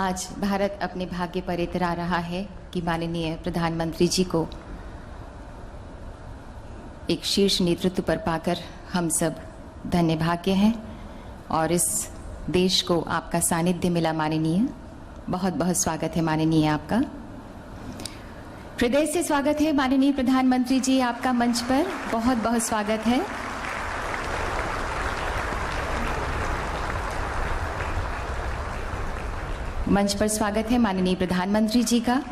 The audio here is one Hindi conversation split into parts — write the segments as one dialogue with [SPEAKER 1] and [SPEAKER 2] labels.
[SPEAKER 1] आज भारत अपने भाग्य पर इतरा रहा है कि माननीय प्रधानमंत्री जी को एक शीर्ष नेतृत्व पर पाकर हम सब धन्य भाग्य हैं और इस देश को आपका सानिध्य मिला माननीय। बहुत बहुत स्वागत है माननीय आपका। हृदय से स्वागत है माननीय प्रधानमंत्री जी आपका मंच पर, बहुत बहुत स्वागत है। मंच पर स्वागत है माननीय प्रधानमंत्री जी का।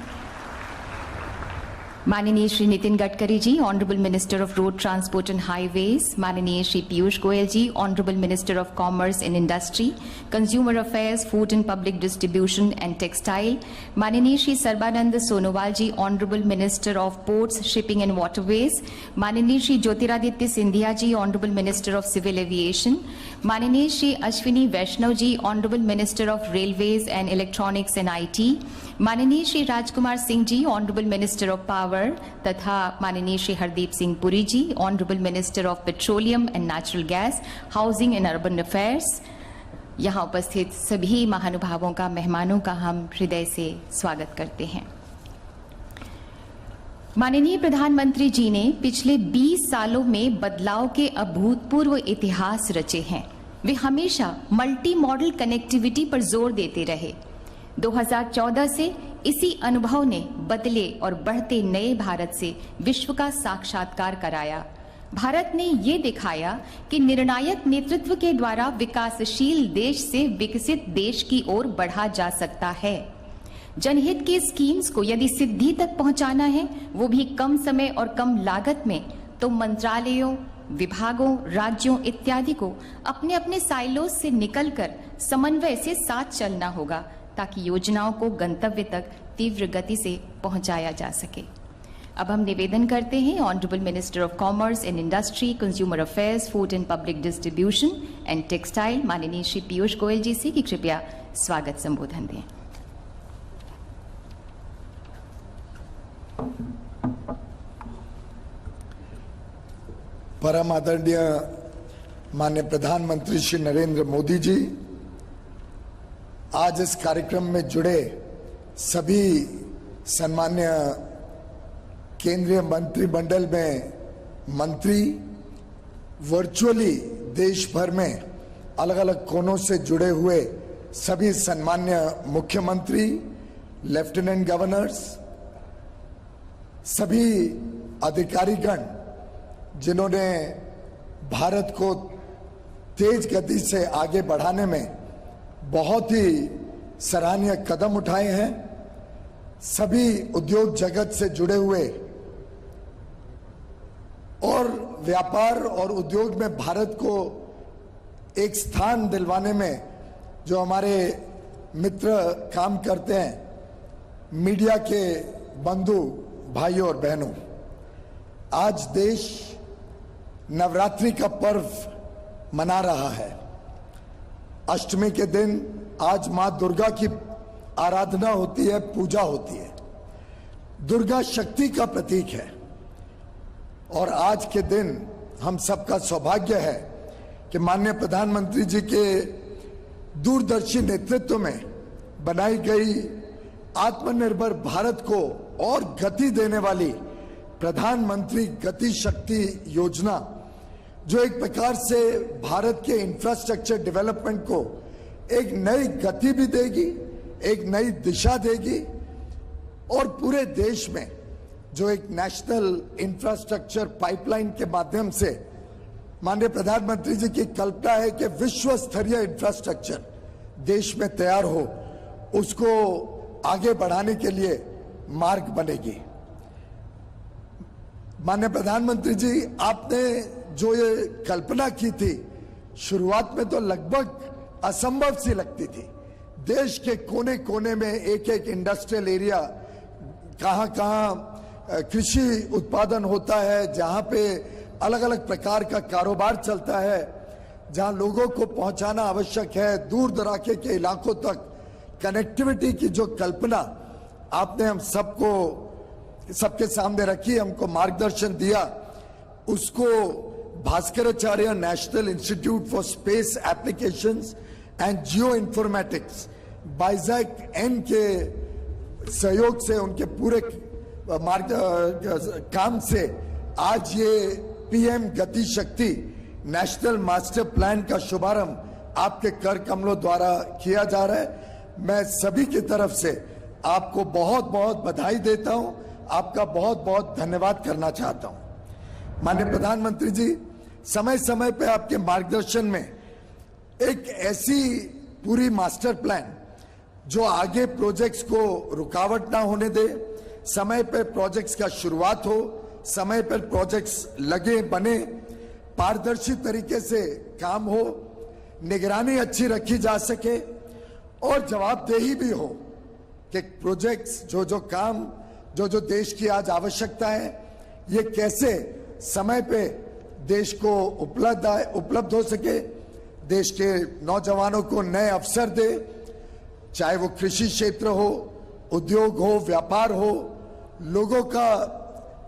[SPEAKER 1] माननीय Shri Nitin Gadkari ji, honourable minister of road transport and highways, माननीय Shri Piyush Goyal ji, honourable minister of commerce and industry, consumer affairs, food and public distribution and textile, माननीय Shri Sarbananda Sonowal ji, honourable minister of ports, shipping and waterways, माननीय Shri Jyotiraditya Scindia ji, honourable minister of civil aviation, माननीय Shri Ashwini Vaishnaw ji, honourable minister of railways and electronics and IT, माननीय Shri Rajkumar Singh ji, honourable minister of power, तथा माननीय Shri Hardeep Singh Puri ji, honourable minister of petroleum and natural gas, housing and urban affairs. यहाँ उपस्थित सभी महानुभावों का, मेहमानों का हम हृदय से स्वागत करते हैं। माननीय प्रधानमंत्री जी ने पिछले 20 सालों में बदलाव के अभूतपूर्व इतिहास रचे हैं। वे हमेशा मल्टी मॉडल कनेक्टिविटी पर जोर देते रहे। 2014 से इसी अनुभव ने बदले और बढ़ते नए भारत से विश्व का साक्षात्कार कराया। भारत ने ये दिखाया कि निर्णायक नेतृत्व के द्वारा विकासशील देश से विकसित देश की ओर बढ़ा जा सकता है। जनहित की स्कीम्स को यदि सिद्धि तक पहुंचाना है, वो भी कम समय और कम लागत में, तो मंत्रालयों, विभागों, राज्यों इत्यादि को अपने अपने साइलोज से निकलकर समन्वय से साथ चलना होगा ताकि योजनाओं को गंतव्य तक तीव्र गति से पहुंचाया जा सके। अब हम निवेदन करते हैं honourable minister of commerce and industry, consumer affairs, food and public distribution and textile, माननीय श्री पीयूष गोयल जी से कि कृपया स्वागत संबोधन दें।
[SPEAKER 2] परम आदरणीय माननीय प्रधानमंत्री श्री नरेंद्र मोदी जी, आज इस कार्यक्रम में जुड़े सभी सम्मान्य केंद्रीय मंत्रिमंडल में मंत्री, वर्चुअली देश भर में अलग अलग कोनों से जुड़े हुए सभी सम्मान्य मुख्यमंत्री, लेफ्टिनेंट गवर्नर्स, सभी अधिकारीगण जिन्होंने भारत को तेज गति से आगे बढ़ाने में बहुत ही सराहनीय कदम उठाए हैं, सभी उद्योग जगत से जुड़े हुए और व्यापार और उद्योग में भारत को एक स्थान दिलवाने में जो हमारे मित्र काम करते हैं, मीडिया के बंधु भाइयों और बहनों, आज देश नवरात्रि का पर्व मना रहा है। अष्टमी के दिन आज मां दुर्गा की आराधना होती है, पूजा होती है। दुर्गा शक्ति का प्रतीक है और आज के दिन हम सबका सौभाग्य है कि माननीय प्रधानमंत्री जी के दूरदर्शी नेतृत्व में बनाई गई आत्मनिर्भर भारत को और गति देने वाली प्रधानमंत्री गति शक्ति योजना, जो एक प्रकार से भारत के इंफ्रास्ट्रक्चर डेवलपमेंट को एक नई गति भी देगी, एक नई दिशा देगी और पूरे देश में जो एक नेशनल इंफ्रास्ट्रक्चर पाइपलाइन के माध्यम से माननीय प्रधानमंत्री जी की कल्पना है कि विश्व स्तरीय इंफ्रास्ट्रक्चर देश में तैयार हो, उसको आगे बढ़ाने के लिए मार्ग बनेगी। माननीय प्रधानमंत्री जी, आपने जो ये कल्पना की थी, शुरुआत में तो लगभग असंभव सी लगती थी। देश के कोने कोने में एक एक इंडस्ट्रियल एरिया, कहाँ कृषि उत्पादन होता है, जहाँ पे अलग अलग प्रकार का कारोबार चलता है, जहाँ लोगों को पहुंचाना आवश्यक है, दूर दराके के इलाकों तक कनेक्टिविटी की जो कल्पना आपने हम सबके सामने रखी, हमको मार्गदर्शन दिया, उसको Bhaskaracharya National Institute for Space Applications and Geo Informatics BISAG N के सहयोग से, उनके पूरे काम से आज ये पीएम गति शक्ति नेशनल मास्टर प्लान का शुभारंभ आपके कर कमलों द्वारा किया जा रहा है। मैं सभी की तरफ से आपको बहुत बहुत बधाई देता हूं, आपका बहुत बहुत धन्यवाद करना चाहता हूं। माननीय प्रधानमंत्री जी, समय समय पे आपके मार्गदर्शन में एक ऐसी पूरी मास्टर प्लान जो आगे प्रोजेक्ट्स को रुकावट ना होने दे, समय पर प्रोजेक्ट्स का शुरुआत हो, समय पर प्रोजेक्ट्स लगे बने, पारदर्शी तरीके से काम हो, निगरानी अच्छी रखी जा सके और जवाबदेही भी हो कि प्रोजेक्ट्स जो काम जो देश की आज आवश्यकता है ये कैसे समय पे देश को उपलब्ध हो सके, देश के नौजवानों को नए अवसर दे, चाहे वो कृषि क्षेत्र हो, उद्योग हो, व्यापार हो, लोगों का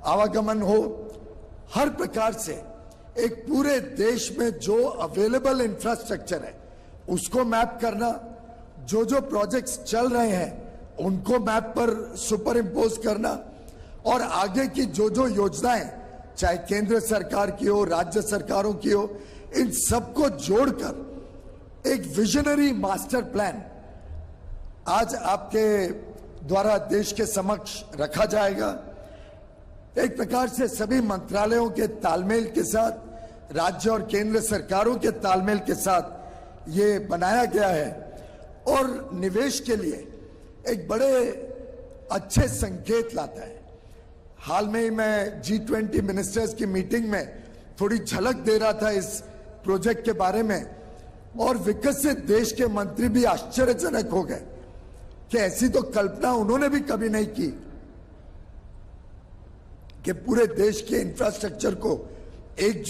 [SPEAKER 2] आवागमन हो, हर प्रकार से एक पूरे देश में जो अवेलेबल इंफ्रास्ट्रक्चर है उसको मैप करना, जो प्रोजेक्ट्स चल रहे हैं उनको मैप पर सुपर इम्पोज करना और आगे की जो योजनाएं चाहे केंद्र सरकार की हो, राज्य सरकारों की हो, इन सबको जोड़कर एक विजनरी मास्टर प्लान आज आपके द्वारा देश के समक्ष रखा जाएगा। एक प्रकार से सभी मंत्रालयों के तालमेल के साथ, राज्य और केंद्र सरकारों के तालमेल के साथ ये बनाया गया है और निवेश के लिए एक बड़े अच्छे संकेत लाता है। हाल में ही मैं G20 मिनिस्टर्स की मीटिंग में थोड़ी झलक दे रहा था इस प्रोजेक्ट के बारे में और विकसित देश के मंत्री भी आश्चर्यजनक हो गए कि ऐसी तो कल्पना उन्होंने भी कभी नहीं की कि पूरे देश के इंफ्रास्ट्रक्चर को एक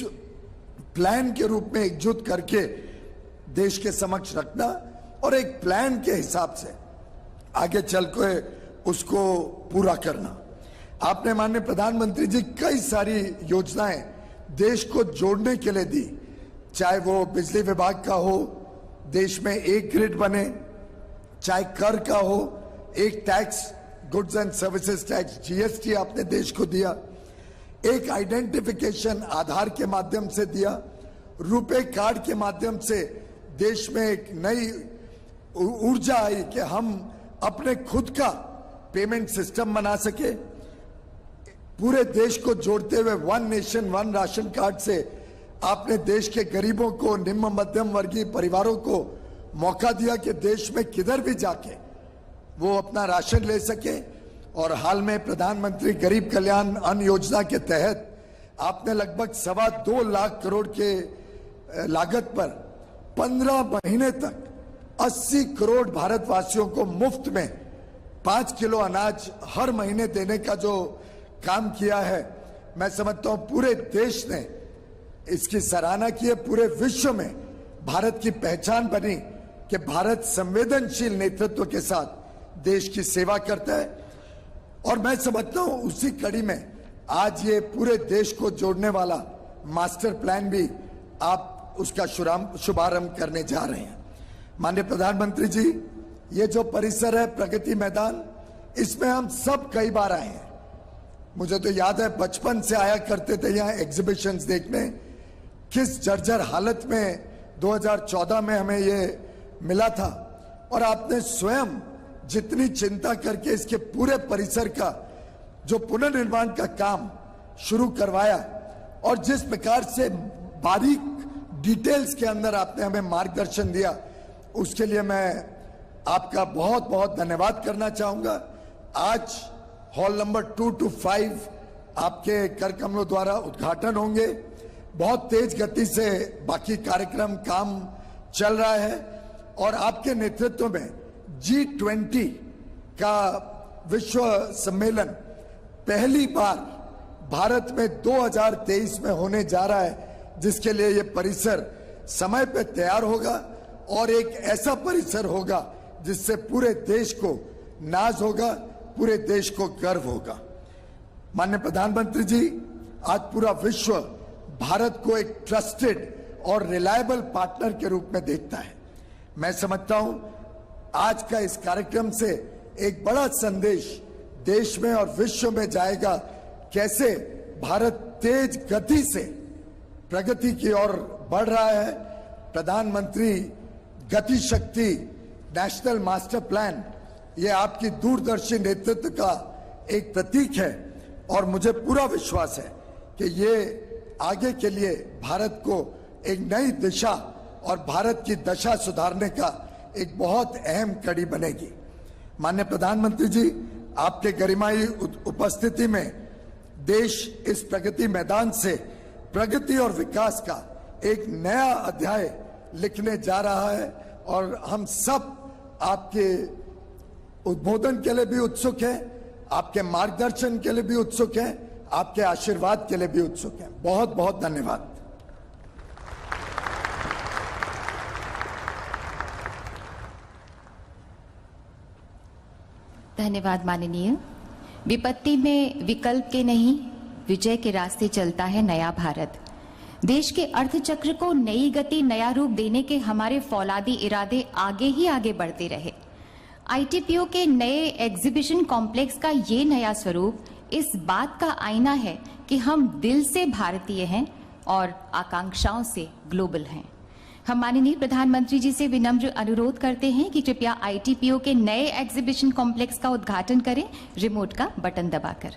[SPEAKER 2] प्लान के रूप में एकजुट करके देश के समक्ष रखना और एक प्लान के हिसाब से आगे चल के उसको पूरा करना। आपने माननीय प्रधानमंत्री जी कई सारी योजनाएं देश को जोड़ने के लिए दी, चाहे वो बिजली विभाग का हो, देश में एक ग्रिड बने, चाहे कर का हो, एक tax, goods and services tax GST आपने देश को दिया, एक आइडेंटिफिकेशन आधार के माध्यम से दिया, रुपे कार्ड के माध्यम से देश में एक नई ऊर्जा आई कि हम अपने खुद का पेमेंट सिस्टम बना सके। पूरे देश को जोड़ते हुए one nation one ration card से आपने देश के गरीबों को, निम्न मध्यम वर्गीय परिवारों को मौका दिया कि देश में किधर भी जाके वो अपना राशन ले सके। और हाल में प्रधानमंत्री गरीब कल्याण अन्न योजना के तहत आपने लगभग 2.25 लाख करोड़ के लागत पर 15 महीने तक 80 करोड़ भारतवासियों को मुफ्त में 5 किलो अनाज हर महीने देने का जो काम किया है, मैं समझता हूं पूरे देश ने इसकी सराहना की है। पूरे विश्व में भारत की पहचान बनी कि भारत संवेदनशील नेतृत्व के साथ देश की सेवा करता है और मैं समझता हूं उसी कड़ी में आज ये पूरे देश को जोड़ने वाला मास्टर प्लान भी आप उसका शुभारंभ करने जा रहे हैं। माननीय प्रधानमंत्री जी, ये जो परिसर है प्रगति मैदान, इसमें हम सब कई बार आए हैं। मुझे तो याद है बचपन से आया करते थे यहाँ एग्जीबिशंस देखने, किस जर्जर हालत में 2014 में हमें ये मिला था और आपने स्वयं जितनी चिंता करके इसके पूरे परिसर का जो पुनर्निर्माण का काम शुरू करवाया और जिस प्रकार से बारीक डिटेल्स के अंदर आपने हमें मार्गदर्शन दिया, उसके लिए मैं आपका बहुत बहुत धन्यवाद करना चाहूंगा। आज हॉल नंबर 2 to 5 आपके कर कमलों द्वारा उद्घाटन होंगे। बहुत तेज गति से बाकी कार्यक्रम काम चल रहा है और आपके नेतृत्व में G20 का विश्व सम्मेलन पहली बार भारत में 2023 में होने जा रहा है, जिसके लिए ये परिसर समय पे तैयार होगा और एक ऐसा परिसर होगा जिससे पूरे देश को नाज होगा, पूरे देश को गर्व होगा। माननीय प्रधानमंत्री जी, आज पूरा विश्व भारत को एक ट्रस्टेड और रिलायबल पार्टनर के रूप में देखता है। मैं समझता हूं आज का इस कार्यक्रम से एक बड़ा संदेश देश में और विश्व में जाएगा, कैसे भारत तेज गति से प्रगति की ओर बढ़ रहा है। प्रधानमंत्री गति शक्ति नेशनल मास्टर प्लान, ये आपकी दूरदर्शी नेतृत्व का एक प्रतीक है और मुझे पूरा विश्वास है कि ये आगे के लिए भारत को एक नई दिशा और भारत की दशा सुधारने का एक बहुत अहम कड़ी बनेगी। माननीय प्रधानमंत्री जी, आपके गरिमाई उपस्थिति में देश इस प्रगति मैदान से प्रगति और विकास का एक नया अध्याय लिखने जा रहा है और हम सब आपके उद्बोधन के लिए भी उत्सुक हैं, आपके मार्गदर्शन के लिए भी उत्सुक हैं, आपके आशीर्वाद के लिए भी उत्सुक हैं। बहुत बहुत धन्यवाद।
[SPEAKER 1] धन्यवाद माननीय। विपत्ति में विकल्प के नहीं, विजय के रास्ते चलता है नया भारत। देश के अर्थचक्र को नई गति, नया रूप देने के हमारे फौलादी इरादे आगे ही आगे बढ़ते रहे। आईटीपीओ के नए एग्जीबिशन कॉम्प्लेक्स का ये नया स्वरूप इस बात का आईना है कि हम दिल से भारतीय हैं और आकांक्षाओं से ग्लोबल हैं। हम माननीय प्रधानमंत्री जी से विनम्र अनुरोध करते हैं कि कृपया आईटीपीओ के नए एग्जीबिशन कॉम्प्लेक्स का उद्घाटन करें, रिमोट का बटन दबाकर।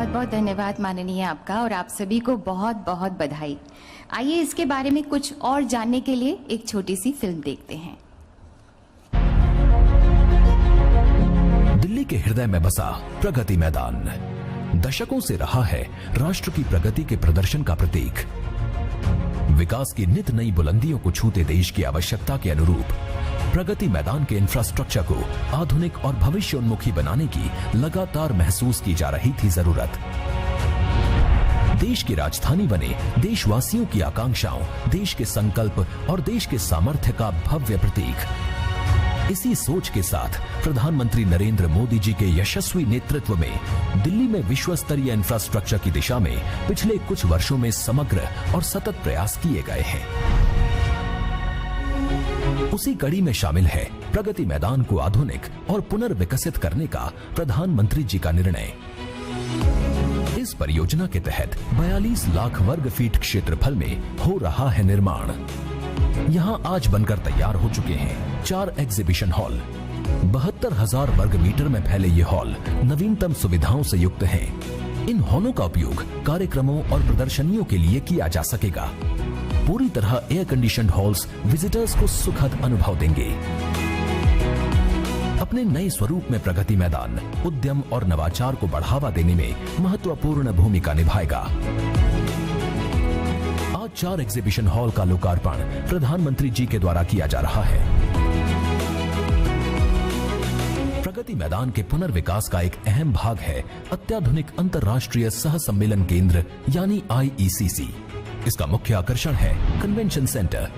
[SPEAKER 1] बहुत धन्यवाद माननीय आपका और आप सभी को बहुत बहुत बधाई। आइए इसके बारे में कुछ और जानने के लिए एक छोटी सी फिल्म देखते हैं।
[SPEAKER 3] दिल्ली के हृदय में बसा प्रगति मैदान दशकों से रहा है राष्ट्र की प्रगति के प्रदर्शन का प्रतीक। विकास की नित नई बुलंदियों को छूते देश की आवश्यकता के अनुरूप प्रगति मैदान के इंफ्रास्ट्रक्चर को आधुनिक और भविष्योन्मुखी बनाने की लगातार महसूस की जा रही थी जरूरत। देश की राजधानी बने देशवासियों की आकांक्षाओं, देश के संकल्प और देश के सामर्थ्य का भव्य प्रतीक। इसी सोच के साथ प्रधानमंत्री नरेंद्र मोदी जी के यशस्वी नेतृत्व में दिल्ली में विश्व स्तरीय इंफ्रास्ट्रक्चर की दिशा में पिछले कुछ वर्षों में समग्र और सतत प्रयास किए गए हैं। उसी कड़ी में शामिल है प्रगति मैदान को आधुनिक और पुनर्विकसित करने का प्रधानमंत्री जी का निर्णय। इस परियोजना के तहत 42 लाख वर्ग फीट क्षेत्रफल में हो रहा है निर्माण। यहाँ आज बनकर तैयार हो चुके हैं 4 एग्जीबिशन हॉल। 72,000 वर्ग मीटर में फैले ये हॉल नवीनतम सुविधाओं से युक्त हैं। इन हॉलों का उपयोग कार्यक्रमों और प्रदर्शनियों के लिए किया जा सकेगा। पूरी तरह एयर कंडीशनड हॉल्स विजिटर्स को सुखद अनुभव देंगे। अपने नए स्वरूप में प्रगति मैदान उद्यम और नवाचार को बढ़ावा देने में महत्वपूर्ण भूमिका निभाएगा। आज 4 एग्जीबिशन हॉल का लोकार्पण प्रधानमंत्री जी के द्वारा किया जा रहा है। प्रगति मैदान के पुनर्विकास का एक अहम भाग है अत्याधुनिक अंतर्राष्ट्रीय सह सम्मेलन केंद्र यानी IECC। इसका मुख्य आकर्षण है कन्वेंशन सेंटर,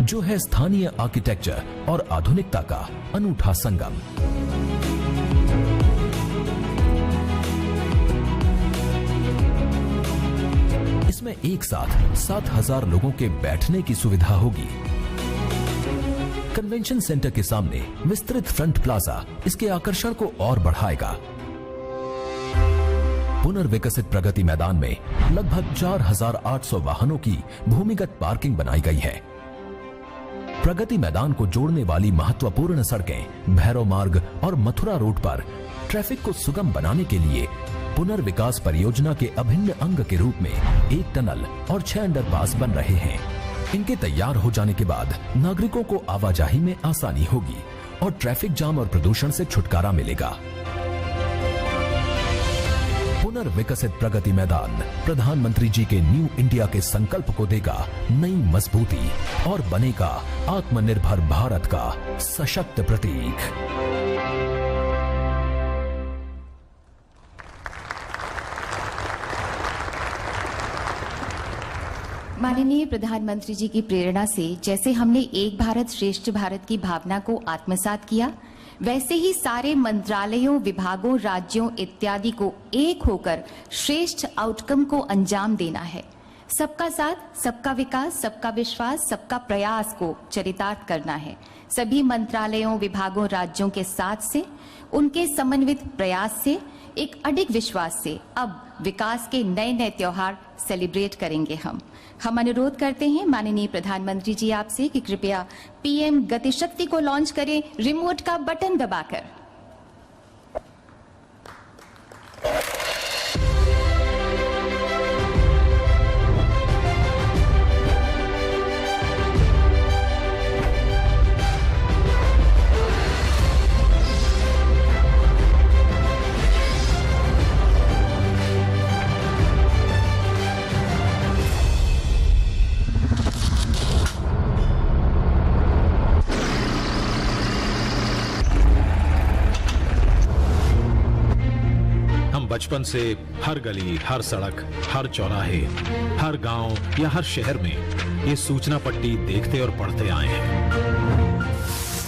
[SPEAKER 3] जो है स्थानीय आर्किटेक्चर और आधुनिकता का अनूठा संगम। इसमें एक साथ 7,000 लोगों के बैठने की सुविधा होगी। कन्वेंशन सेंटर के सामने विस्तृत फ्रंट प्लाजा इसके आकर्षण को और बढ़ाएगा। पुनर्विकसित प्रगति मैदान में लगभग 4,800 वाहनों की भूमिगत पार्किंग बनाई गई है। प्रगति मैदान को जोड़ने वाली महत्वपूर्ण सड़कें भैरव मार्ग और मथुरा रोड पर ट्रैफिक को सुगम बनाने के लिए पुनर्विकास परियोजना के अभिन्न अंग के रूप में 1 टनल और 6 अंडरपास बन रहे हैं। इनके तैयार हो जाने के बाद नागरिकों को आवाजाही में आसानी होगी और ट्रैफिक जाम और प्रदूषण से छुटकारा मिलेगा। पुनर्विकसित प्रगति मैदान प्रधानमंत्री जी के न्यू इंडिया के संकल्प को देगा नई मजबूती और बनेगा आत्मनिर्भर भारत का सशक्त प्रतीक।
[SPEAKER 1] माननीय प्रधानमंत्री जी की प्रेरणा से जैसे हमने एक भारत श्रेष्ठ भारत की भावना को आत्मसात किया, वैसे ही सारे मंत्रालयों, विभागों, राज्यों इत्यादि को एक होकर श्रेष्ठ आउटकम को अंजाम देना है। सबका साथ, सबका विकास, सबका विश्वास, सबका प्रयास को चरितार्थ करना है। सभी मंत्रालयों, विभागों, राज्यों के साथ से, उनके समन्वित प्रयास से, एक अडिग विश्वास से अब विकास के नए नए त्योहार सेलिब्रेट करेंगे। हम अनुरोध करते हैं माननीय प्रधानमंत्री जी आपसे कि कृपया पीएम गति शक्ति को लॉन्च करें रिमोट का बटन दबाकर।
[SPEAKER 4] बचपन से हर गली, हर सड़क, हर चौराहे, हर गांव या हर शहर में ये सूचना पट्टी देखते और पढ़ते आए हैं।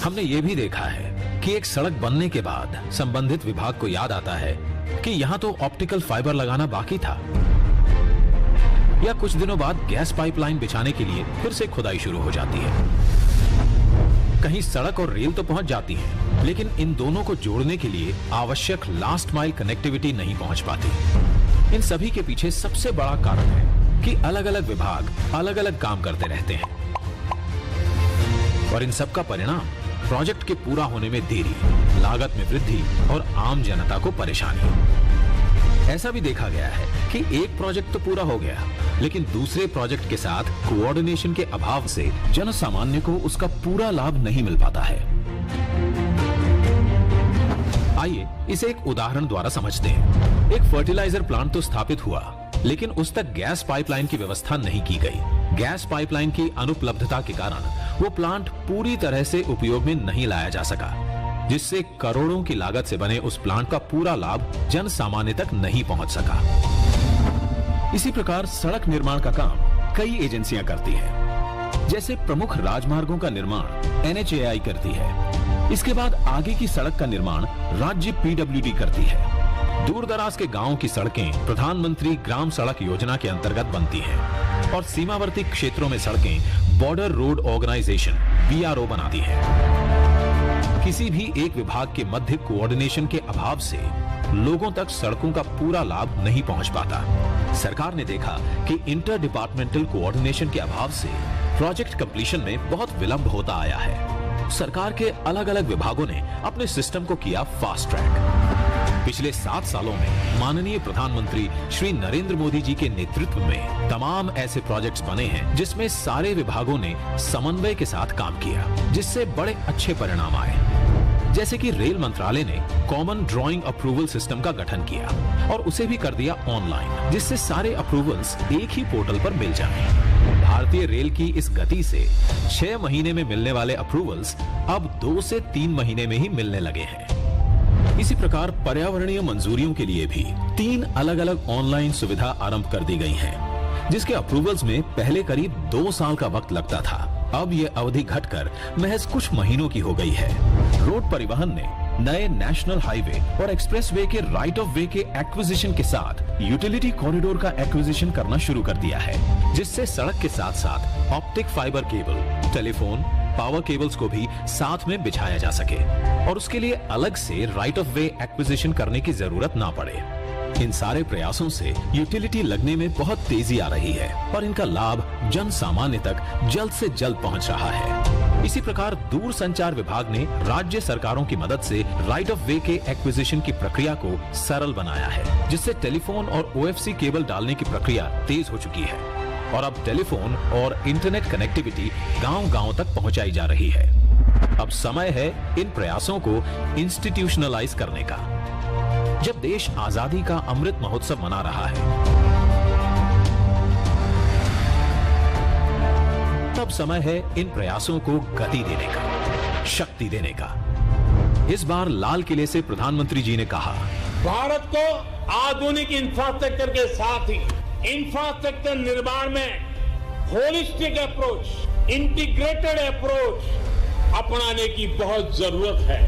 [SPEAKER 4] हमने ये भी देखा है कि एक सड़क बनने के बाद संबंधित विभाग को याद आता है कि यहां तो ऑप्टिकल फाइबर लगाना बाकी था, या कुछ दिनों बाद गैस पाइपलाइन बिछाने के लिए फिर से खुदाई शुरू हो जाती है। कहीं सड़क और रेल तो पहुंच जाती है, लेकिन इन दोनों को जोड़ने के लिए आवश्यक लास्ट माइल कनेक्टिविटी नहीं पहुंच पाती। इन सभी के पीछे सबसे बड़ा कारण है कि अलग अलग विभाग अलग अलग काम करते रहते हैं और इन सब का परिणाम प्रोजेक्ट के पूरा होने में देरी, लागत में वृद्धि और आम जनता को परेशानी। ऐसा भी देखा गया है कि एक प्रोजेक्ट तो पूरा हो गया, लेकिन दूसरे प्रोजेक्ट के साथ कोऑर्डिनेशन के अभाव से जन सामान्य को उसका पूरा लाभ नहीं मिल पाता है। आइए इसे एक उदाहरण द्वारा समझते हैं। एक फर्टिलाइजर प्लांट तो स्थापित हुआ, लेकिन उस तक गैस पाइपलाइन की व्यवस्था नहीं की गई। गैस पाइपलाइन की अनुपलब्धता के कारण वो प्लांट पूरी तरह से उपयोग में नहीं लाया जा सका, जिससे करोड़ों की लागत से बने उस प्लांट का पूरा लाभ जन सामान्य तक नहीं पहुंच सका। इसी प्रकार सड़क निर्माण का काम कई एजेंसियां करती हैं। जैसे प्रमुख राजमार्गों का निर्माण NHAI करती है। इसके बाद आगे की सड़क का निर्माण राज्य PWD करती है। दूर दराज के गांवों की सड़कें प्रधानमंत्री ग्राम सड़क योजना के अंतर्गत बनती हैं और सीमावर्ती क्षेत्रों में सड़कें बॉर्डर रोड ऑर्गेनाइजेशन BRO बनाती है। किसी भी एक विभाग के मध्य कोऑर्डिनेशन के अभाव से लोगों तक सड़कों का पूरा लाभ नहीं पहुंच पाता। सरकार ने देखा कि इंटर डिपार्टमेंटल कोऑर्डिनेशन के अभाव से प्रोजेक्ट कंप्लीशन में बहुत विलंब होता आया है। सरकार के अलग अलग विभागों ने अपने सिस्टम को किया फास्ट ट्रैक। पिछले 7 सालों में माननीय प्रधानमंत्री श्री नरेंद्र मोदी जी के नेतृत्व में तमाम ऐसे प्रोजेक्ट्स बने हैं जिसमें सारे विभागों ने समन्वय के साथ काम किया, जिससे बड़े अच्छे परिणाम आए। जैसे कि रेल मंत्रालय ने कॉमन ड्राइंग अप्रूवल सिस्टम का गठन किया और उसे भी कर दिया ऑनलाइन, जिससे सारे अप्रूवल्स एक ही पोर्टल पर मिल जाएं। भारतीय रेल की इस गति से 6 महीने में मिलने वाले अप्रूवल्स अब 2 से 3 महीने में ही मिलने लगे हैं। इसी प्रकार पर्यावरणीय मंजूरियों के लिए भी 3 अलग अलग ऑनलाइन सुविधा आरंभ कर दी गई है, जिसके अप्रूवल्स में पहले करीब 2 साल का वक्त लगता था। अब यह अवधि घटकर महज कुछ महीनों की हो गई है। रोड परिवहन ने नए नेशनल हाईवे और एक्सप्रेसवे के राइट ऑफ वे के एक्विजिशन के साथ यूटिलिटी कॉरिडोर का एक्विजिशन करना शुरू कर दिया है, जिससे सड़क के साथ साथ optic fibre cable, telephone, power cables को भी साथ में बिछाया जा सके और उसके लिए अलग से राइट ऑफ वे एक्विजिशन करने की जरूरत ना पड़े। इन सारे प्रयासों से यूटिलिटी लगने में बहुत तेजी आ रही है और इनका लाभ जन सामान्य तक जल्द से जल्द पहुंच रहा है। इसी प्रकार दूर संचार विभाग ने राज्य सरकारों की मदद से राइट ऑफ वे के एक्विजिशन की प्रक्रिया को सरल बनाया है, जिससे टेलीफोन और OFC केबल डालने की प्रक्रिया तेज हो चुकी है और अब टेलीफोन और इंटरनेट कनेक्टिविटी गांव-गांव तक पहुंचाई जा रही है। अब समय है इन प्रयासों को इंस्टीट्यूशनलाइज करने का। जब देश आजादी का अमृत महोत्सव मना रहा है, तब समय है इन प्रयासों को गति देने का, शक्ति देने का। इस बार लाल किले से प्रधानमंत्री जी ने कहा,
[SPEAKER 5] भारत को आधुनिक इंफ्रास्ट्रक्चर के साथ ही इंफ्रास्ट्रक्चर निर्माण में होलिस्टिक अप्रोच, इंटीग्रेटेड अप्रोच अपनाने की बहुत जरूरत है।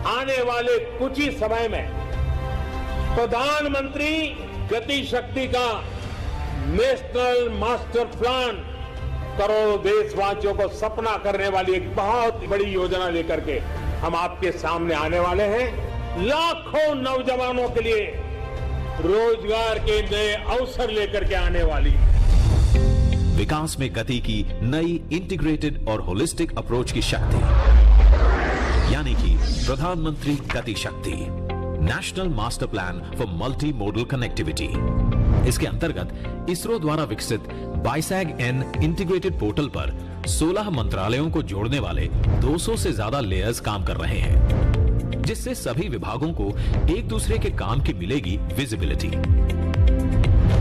[SPEAKER 5] आने वाले कुछ ही समय में प्रधानमंत्री गति शक्ति का नेशनल मास्टर प्लान करोड़ों देशवासियों को सपना करने वाली एक बहुत बड़ी योजना लेकर के हम आपके सामने आने वाले हैं। लाखों नौजवानों के लिए रोजगार के नए अवसर लेकर के आने वाली है।
[SPEAKER 4] विकास में गति की नई इंटीग्रेटेड और होलिस्टिक अप्रोच की शक्ति, यानी कि प्रधानमंत्री गति शक्ति, national master plan for multi modal connectivity. इसके अंतर्गत इसरो द्वारा विकसित बाइसैग-N इंटीग्रेटेड पोर्टल पर 16 मंत्रालयों को जोड़ने वाले 200 से ज्यादा लेयर्स काम कर रहे हैं, जिससे सभी विभागों को एक दूसरे के काम की मिलेगी विजिबिलिटी।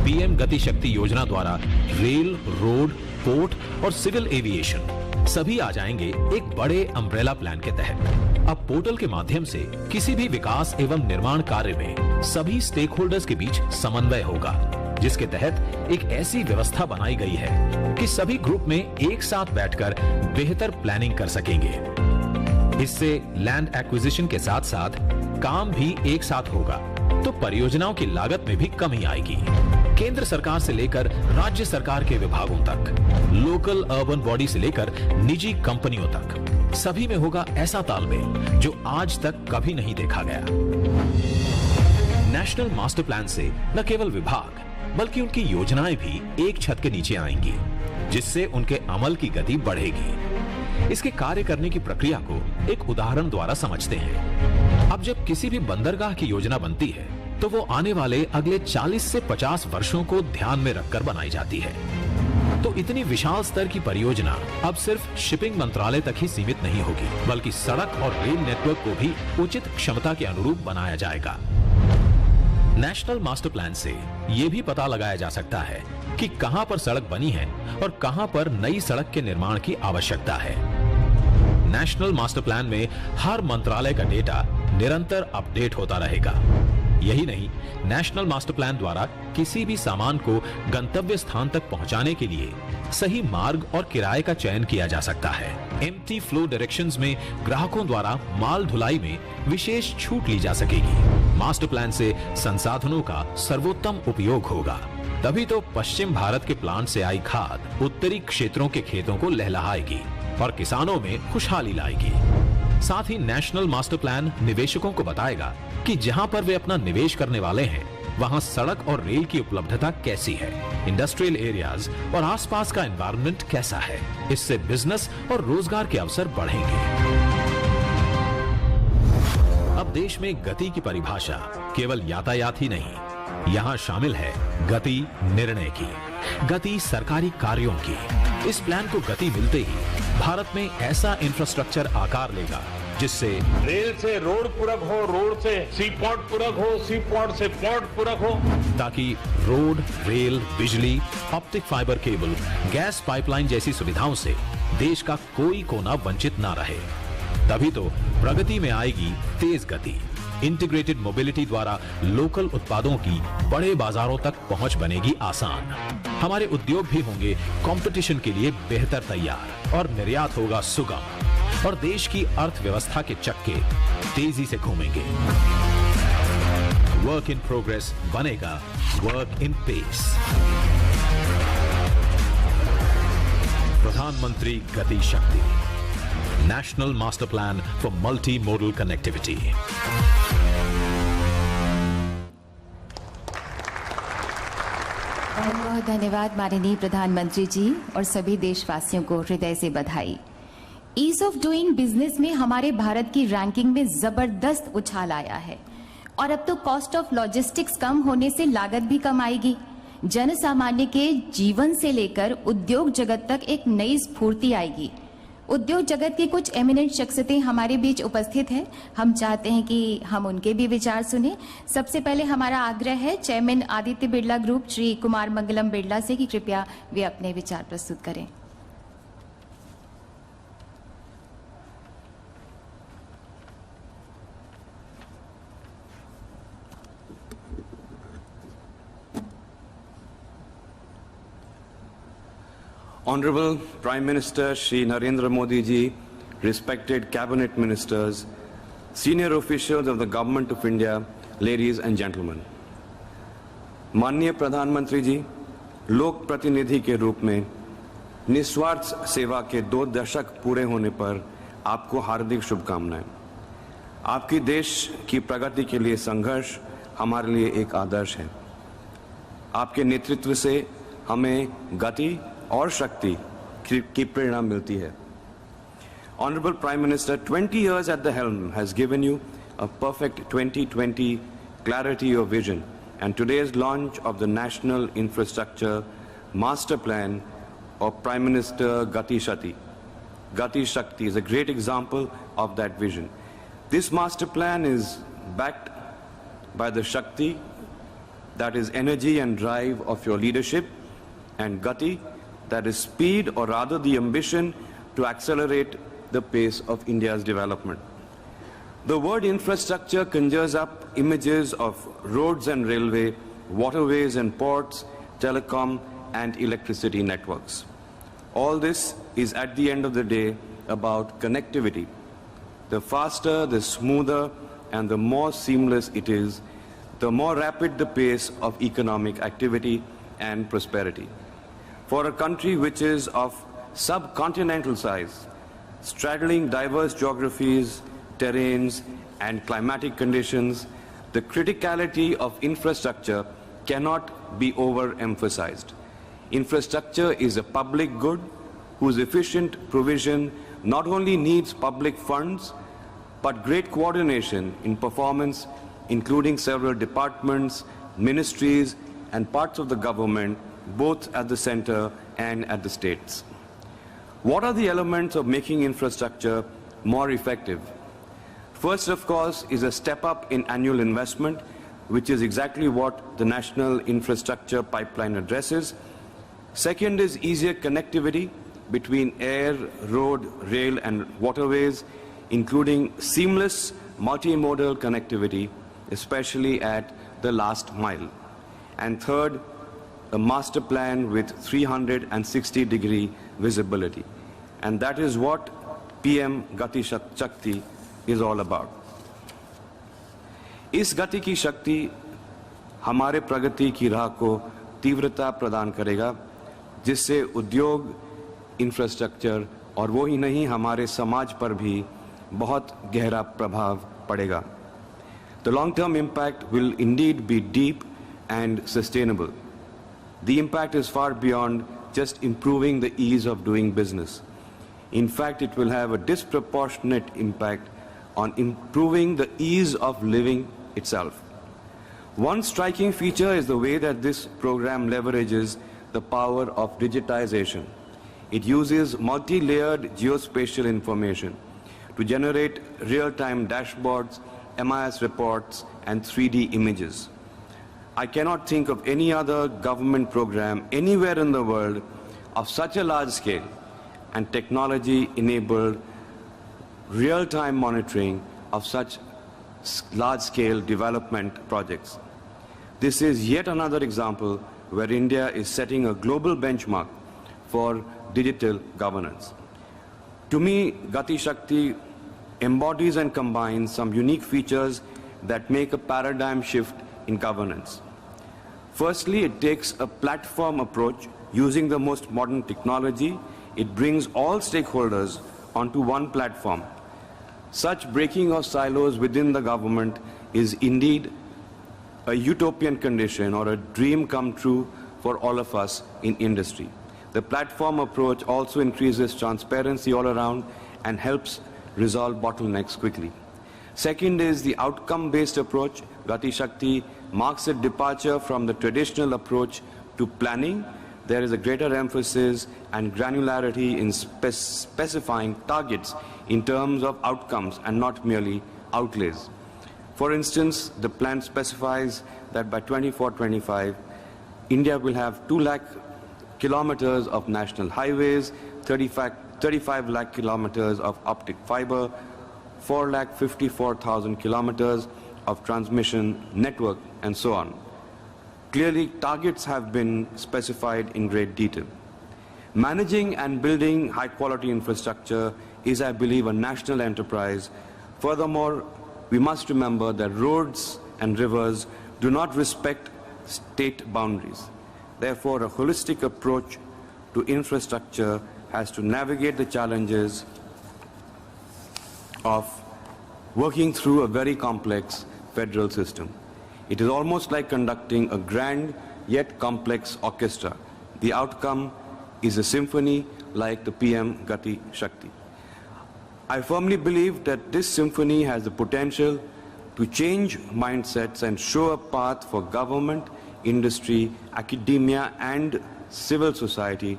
[SPEAKER 4] पीएम गति शक्ति योजना द्वारा रेल, रोड, पोर्ट और सिविल एविएशन सभी आ जाएंगे एक बड़े अम्ब्रेला प्लान के तहत। अब पोर्टल के माध्यम से किसी भी विकास एवं निर्माण कार्य में सभी स्टेक होल्डर्स के बीच समन्वय होगा, जिसके तहत एक ऐसी व्यवस्था बनाई गई है कि सभी ग्रुप में एक साथ बैठकर बेहतर प्लानिंग कर सकेंगे। इससे लैंड एक्विजिशन के साथ साथ काम भी एक साथ होगा, तो परियोजनाओं की लागत में भी कमी आएगी। केंद्र सरकार से लेकर राज्य सरकार के विभागों तक, लोकल अर्बन बॉडी से लेकर निजी कंपनियों तक, सभी में होगा ऐसा तालमेल जो आज तक कभी नहीं देखा गया। नेशनल मास्टर प्लान से न केवल विभाग बल्कि उनकी योजनाएं भी एक छत के नीचे आएंगी, जिससे उनके अमल की गति बढ़ेगी। इसके कार्य करने की प्रक्रिया को एक उदाहरण द्वारा समझते हैं। अब जब किसी भी बंदरगाह की योजना बनती है तो वो आने वाले अगले 40 से 50 वर्षों को ध्यान में रखकर बनाई जाती है। तो इतनी विशाल स्तर की परियोजना अब सिर्फ शिपिंग मंत्रालय तक ही सीमित नहीं होगी, बल्कि सड़क और रेल नेटवर्क को भी उचित क्षमता के अनुरूप बनाया जाएगा। नेशनल मास्टर प्लान से ये भी पता लगाया जा सकता है कि कहां पर सड़क बनी है और कहां पर नई सड़क के निर्माण की आवश्यकता है। नेशनल मास्टर प्लान में हर मंत्रालय का डेटा निरंतर अपडेट होता रहेगा। यही नहीं, नेशनल मास्टर प्लान द्वारा किसी भी सामान को गंतव्य स्थान तक पहुंचाने के लिए सही मार्ग और किराए का चयन किया जा सकता है। एम्प्टी फ्लो डायरेक्शंस में ग्राहकों द्वारा माल ढुलाई में विशेष छूट ली जा सकेगी। मास्टर प्लान से संसाधनों का सर्वोत्तम उपयोग होगा, तभी तो पश्चिम भारत के प्लांट से आई खाद उत्तरी क्षेत्रों के खेतों को लहलहाएगी और किसानों में खुशहाली लाएगी। साथ ही नेशनल मास्टर प्लान निवेशकों को बताएगा कि जहां पर वे अपना निवेश करने वाले हैं वहां सड़क और रेल की उपलब्धता कैसी है, इंडस्ट्रियल एरियाज और आसपास का एनवायरनमेंट कैसा है। इससे बिजनेस और रोजगार के अवसर बढ़ेंगे। अब देश में गति की परिभाषा केवल यातायात ही नहीं, यहाँ शामिल है गति निर्णय की, गति सरकारी कार्यों की। इस प्लान को गति मिलते ही भारत में ऐसा इंफ्रास्ट्रक्चर आकार लेगा जिससे
[SPEAKER 5] रेल से रोड पूरक हो, रोड से सी पोर्ट पूरक हो, सी पोर्ट से पोर्ट पूरक हो,
[SPEAKER 4] ताकि रोड, रेल, बिजली, optic fibre cable, gas pipeline जैसी सुविधाओं से देश का कोई कोना वंचित ना रहे। तभी तो प्रगति में आएगी तेज गति। इंटीग्रेटेड मोबिलिटी द्वारा लोकल उत्पादों की बड़े बाजारों तक पहुंच बनेगी आसान। हमारे उद्योग भी होंगे कंपटीशन के लिए बेहतर तैयार और निर्यात होगा सुगम और देश की अर्थव्यवस्था के चक्के तेजी से घूमेंगे। वर्क इन प्रोग्रेस बनेगा वर्क इन पेस। प्रधानमंत्री गति शक्ति, national master plan for multi modal connectivity.
[SPEAKER 1] बहुत बहुत धन्यवाद माननीय प्रधानमंत्री जी और सभी देशवासियों को हृदय से बधाई। ईज ऑफ डूइंग बिजनेस में हमारे भारत की रैंकिंग में जबरदस्त उछाल आया है और अब तो कॉस्ट ऑफ लॉजिस्टिक्स कम होने से लागत भी कम आएगी। जन सामान्य के जीवन से लेकर उद्योग जगत तक एक नई स्फूर्ति आएगी। उद्योग जगत की कुछ एमिनेंट शख्सियतें हमारे बीच उपस्थित हैं। हम चाहते हैं कि हम उनके भी विचार सुने। सबसे पहले हमारा आग्रह है चेयरमैन आदित्य बिरला ग्रुप श्री कुमार मंगलम बिरला से कि कृपया वे अपने विचार प्रस्तुत करें।
[SPEAKER 6] Honorable Prime Minister Shri Narendra Modi ji, respected cabinet ministers, senior officials of the Government of India, ladies and gentlemen. माननीय प्रधानमंत्री जी, लोक प्रतिनिधि के रूप में निस्वार्थ सेवा के 2 दशक पूरे होने पर आपको हार्दिक शुभकामनाएं। आपकी देश की प्रगति के लिए संघर्ष हमारे लिए एक आदर्श है। आपके नेतृत्व से हमें गति और शक्ति की प्रेरणा मिलती है। Honorable Prime Minister, 20 years at the helm has given you a perfect 2020 clarity of vision, and today's launch of the National Infrastructure Master Plan of Prime Minister Gati Shakti is a great example of that vision. This master plan is backed by the Shakti, that is energy and drive of your leadership, and Gati, that is speed, or rather the ambition to accelerate the pace of India's development. The word infrastructure conjures up images of roads and railway, waterways and ports, telecom and electricity networks. All this is at the end of the day about connectivity. The faster, the smoother and the more seamless it is, the more rapid the pace of economic activity and prosperity. For a country which is of subcontinental size, straddling diverse geographies, terrains, and climatic conditions, the criticality of infrastructure cannot be overemphasized. Infrastructure is a public good whose efficient provision not only needs public funds, but great coordination in performance, including several departments, ministries, and parts of the government, both at the center and at the states. What are the elements of making infrastructure more effective? First, of course, is a step up in annual investment, which is exactly what the National Infrastructure Pipeline addresses. Second is easier connectivity between air, road, rail, and waterways, including seamless multimodal connectivity, especially at the last mile. And third, a master plan with 360-degree visibility. And that is what PM Gati Shakti is all about. इस गति की शक्ति हमारे प्रगति की राह को तीव्रता प्रदान करेगा, जिससे उद्योग, इंफ्रास्ट्रक्चर और वो ही नहीं हमारे समाज पर भी बहुत गहरा प्रभाव पड़ेगा. The long-term impact will indeed be deep and sustainable. The impact is far beyond just improving the ease of doing business. In fact, it will have a disproportionate impact on improving the ease of living itself. One striking feature is the way that this program leverages the power of digitization. It uses multi-layered geospatial information to generate real-time dashboards, MIS reports, and 3D images. I cannot think of any other government program anywhere in the world of such a large scale and technology-enabled real-time monitoring of such large-scale development projects. This is yet another example where India is setting a global benchmark for digital governance. To me, Gati Shakti embodies and combines some unique features that make a paradigm shift in governance. Firstly, it takes a platform approach using the most modern technology. It brings all stakeholders onto one platform. Such breaking of silos within the government is indeed a utopian condition or a dream come true for all of us in industry. The platform approach also increases transparency all around and helps resolve bottlenecks quickly. Second is the outcome-based approach. Gati Shakti marks a departure from the traditional approach to planning there is a greater emphasis and granularity in specifying targets in terms of outcomes and not merely outlays. For instance, the plan specifies that by 24-25, India will have 2 lakh kilometers of national highways, 35 lakh kilometers of optic fiber, 4,54,000 kilometers of transmission network, and so on. Clearly, targets have been specified in great detail. Managing and building high-quality infrastructure is, I believe, a national enterprise. Furthermore, we must remember that roads and rivers do not respect state boundaries. Therefore, a holistic approach to infrastructure has to navigate the challenges of working through a very complex federal system. It is almost like conducting a grand yet complex orchestra. The outcome is a symphony like the PM Gati Shakti. I firmly believe that this symphony has the potential to change mindsets and show a path for government, industry, academia, and civil society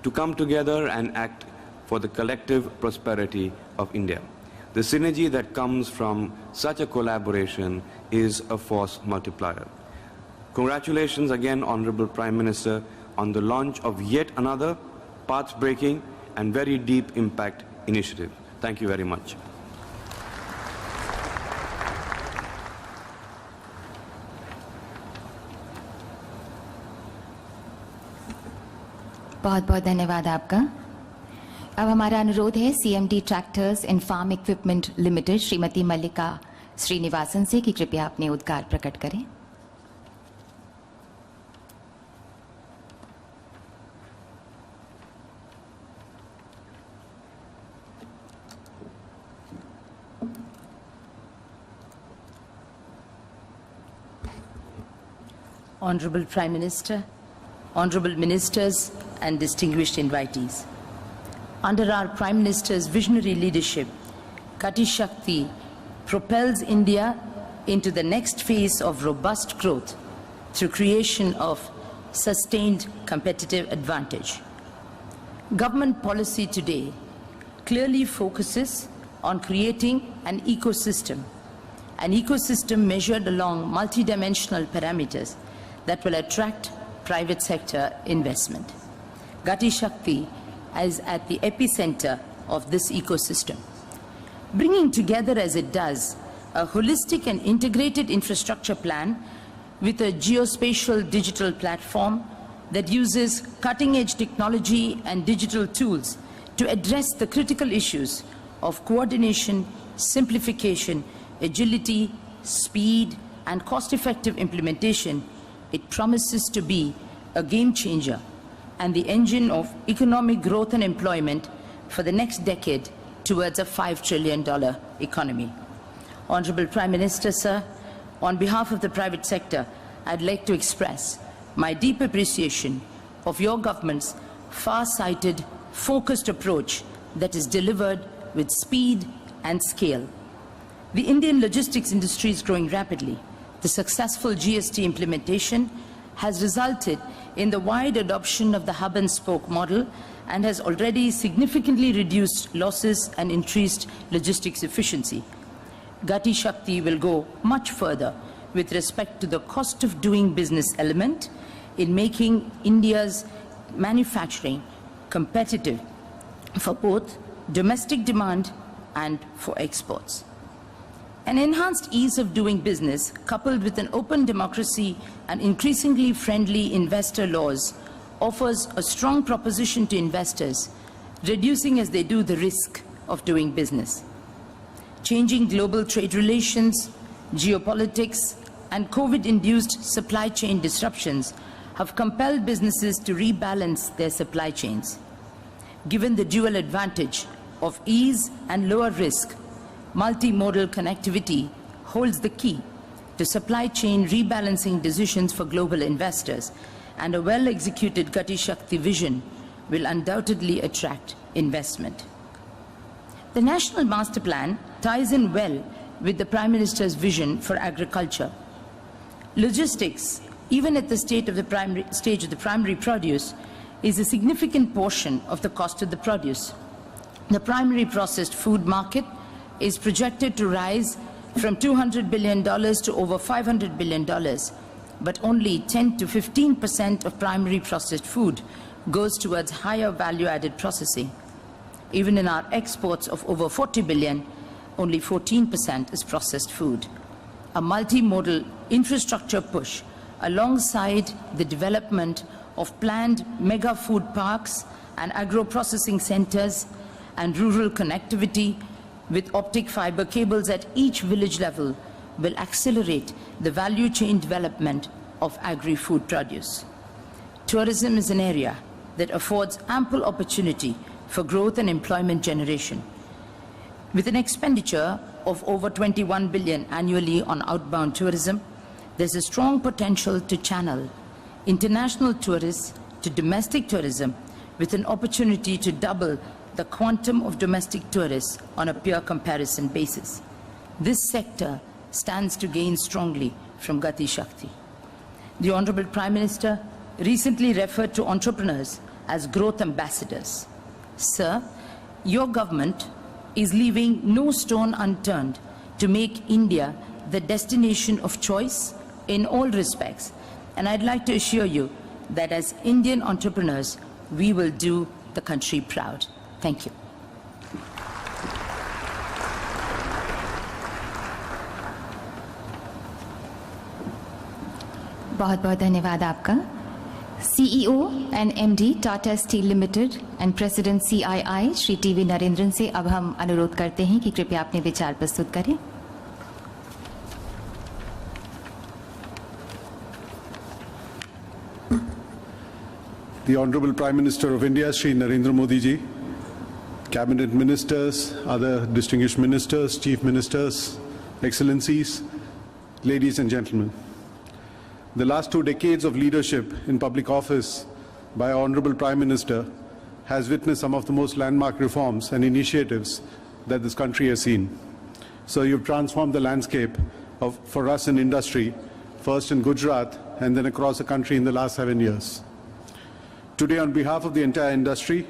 [SPEAKER 6] to come together and act for the collective prosperity of India. The synergy that comes from such a collaboration is a force multiplier. Congratulations again, Honorable Prime Minister, on the launch of yet another path-breaking and very deep impact initiative. Thank you very much.
[SPEAKER 1] बहुत बहुत धन्यवाद आपका। अब हमारा अनुरोध है CMD Tractors and Farm Equipment Limited Shrimati Mallika Srinivasan से कि कृपया अपने उद्गार प्रकट करें।
[SPEAKER 7] Honorable Prime Minister, Honorable Ministers and distinguished invitees. Under our Prime Minister's visionary leadership, Gati Shakti propels India into the next phase of robust growth through creation of sustained competitive advantage. Government policy today clearly focuses on creating an ecosystem measured along multidimensional parameters that will attract private sector investment. Gati Shakti is at the epicenter of this ecosystem, bringing together as it does a holistic and integrated infrastructure plan with a geospatial digital platform that uses cutting-edge technology and digital tools to address the critical issues of coordination, simplification, agility, speed, and cost-effective implementation. It promises to be a game changer and the engine of economic growth and employment for the next decade towards a $5 trillion economy. Honorable Prime Minister, sir, on behalf of the private sector, I'd like to express my deep appreciation of your government's far-sighted, focused approach that is delivered with speed and scale. The Indian logistics industry is growing rapidly. The successful GST implementation has resulted in the wide adoption of the hub-and-spoke model and has already significantly reduced losses and increased logistics efficiency. Gati Shakti will go much further with respect to the cost of doing business element in making India's manufacturing competitive for both domestic demand and for exports. An enhanced ease of doing business, coupled with an open democracy and increasingly friendly investor laws, offers a strong proposition to investors, reducing as they do the risk of doing business. Changing global trade relations, geopolitics, and COVID-induced supply chain disruptions have compelled businesses to rebalance their supply chains. Given the dual advantage of ease and lower risk, multimodal connectivity holds the key to supply chain rebalancing decisions for global investors, and a well-executed Gati Shakti vision will undoubtedly attract investment. The National Master Plan ties in well with the Prime Minister's vision for agriculture. Logistics even at the stage of the primary produce, is a significant portion of the cost of the produce. The primary processed food market is projected to rise from $200 billion to over $500 billion, but only 10 to 15% of primary processed food goes towards higher value-added processing. Even in our exports of over 40 billion, only 14% is processed food. A multimodal infrastructure push alongside the development of planned mega food parks and agro-processing centers and rural connectivity with optic fiber cables at each village level will accelerate the value chain development of agri-food produce. Tourism is an area that affords ample opportunity for growth and employment generation. With an expenditure of over 21 billion annually on outbound tourism, there's a strong potential to channel international tourists to domestic tourism with an opportunity to double the quantum of domestic tourists on a peer comparison basis. This sector stands to gain strongly from Gati Shakti. The Honorable Prime Minister recently referred to entrepreneurs as growth ambassadors. Sir, your government is leaving no stone unturned to make India the destination of choice in all respects. And I'd like to assure you that as Indian entrepreneurs, we will do the country proud. Thank you.
[SPEAKER 1] बहुत बहुत धन्यवाद आपका। CEO and MD Tata steel limited and president CII Shri TV Narendran से अब हम अनुरोध करते हैं कि कृपया अपने विचार प्रस्तुत करें।
[SPEAKER 8] The Honorable Prime Minister of India, Shri Narendra Modi ji, Cabinet Ministers, other distinguished ministers, Chief Ministers, Excellencies, ladies and gentlemen. The last 2 decades of leadership in public office by our Honorable Prime Minister has witnessed some of the most landmark reforms and initiatives that this country has seen. So you've transformed the landscape for us in industry, first in Gujarat and then across the country in the last 7 years. Today, on behalf of the entire industry,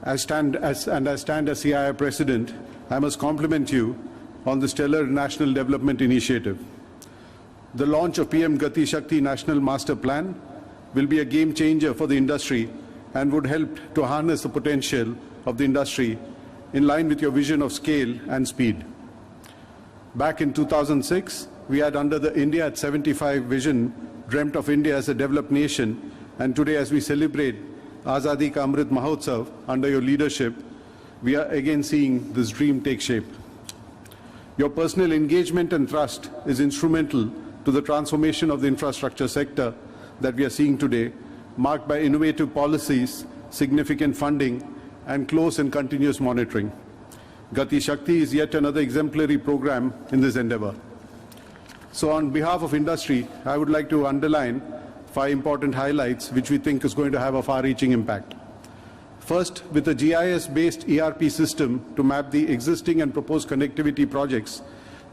[SPEAKER 8] I stand as CII President, I must compliment you on the stellar National Development Initiative. The launch of PM Gati Shakti National Master Plan will be a game changer for the industry and would help to harness the potential of the industry in line with your vision of scale and speed. Back in 2006, we had under the India at 75 vision dreamt of India as a developed nation, and today as we celebrate Azadi Ka Amrit Mahotsav under your leadership, we are again seeing this dream take shape. Your personal engagement and trust is instrumental to the transformation of the infrastructure sector that we are seeing today, marked by innovative policies, significant funding, and close and continuous monitoring. Gati Shakti is yet another exemplary program in this endeavor. So on behalf of industry, I would like to underline 5 important highlights which we think is going to have a far-reaching impact. First, with a GIS-based ERP system to map the existing and proposed connectivity projects,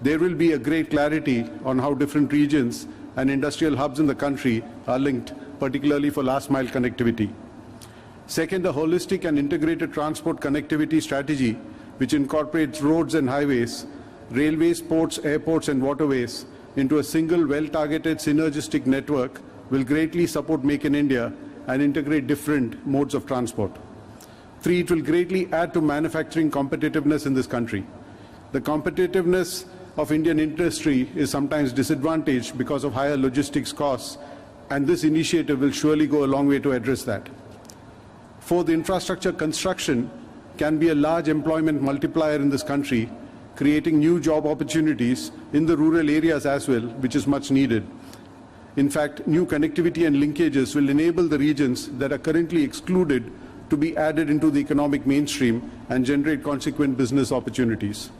[SPEAKER 8] there will be a great clarity on how different regions and industrial hubs in the country are linked, particularly for last-mile connectivity. Second, a holistic and integrated transport connectivity strategy which incorporates roads and highways, railways, ports, airports, and waterways into a single, well-targeted, synergistic network will greatly support Make in India and integrate different modes of transport. 3, it will greatly add to manufacturing competitiveness in this country. The competitiveness of Indian industry is sometimes disadvantaged because of higher logistics costs, and this initiative will surely go a long way to address that. 4, the infrastructure construction can be a large employment multiplier in this country, creating new job opportunities in the rural areas as well, which is much needed. In fact, new connectivity and linkages will enable the regions that are currently excluded to be added into the economic mainstream and generate consequent business opportunities.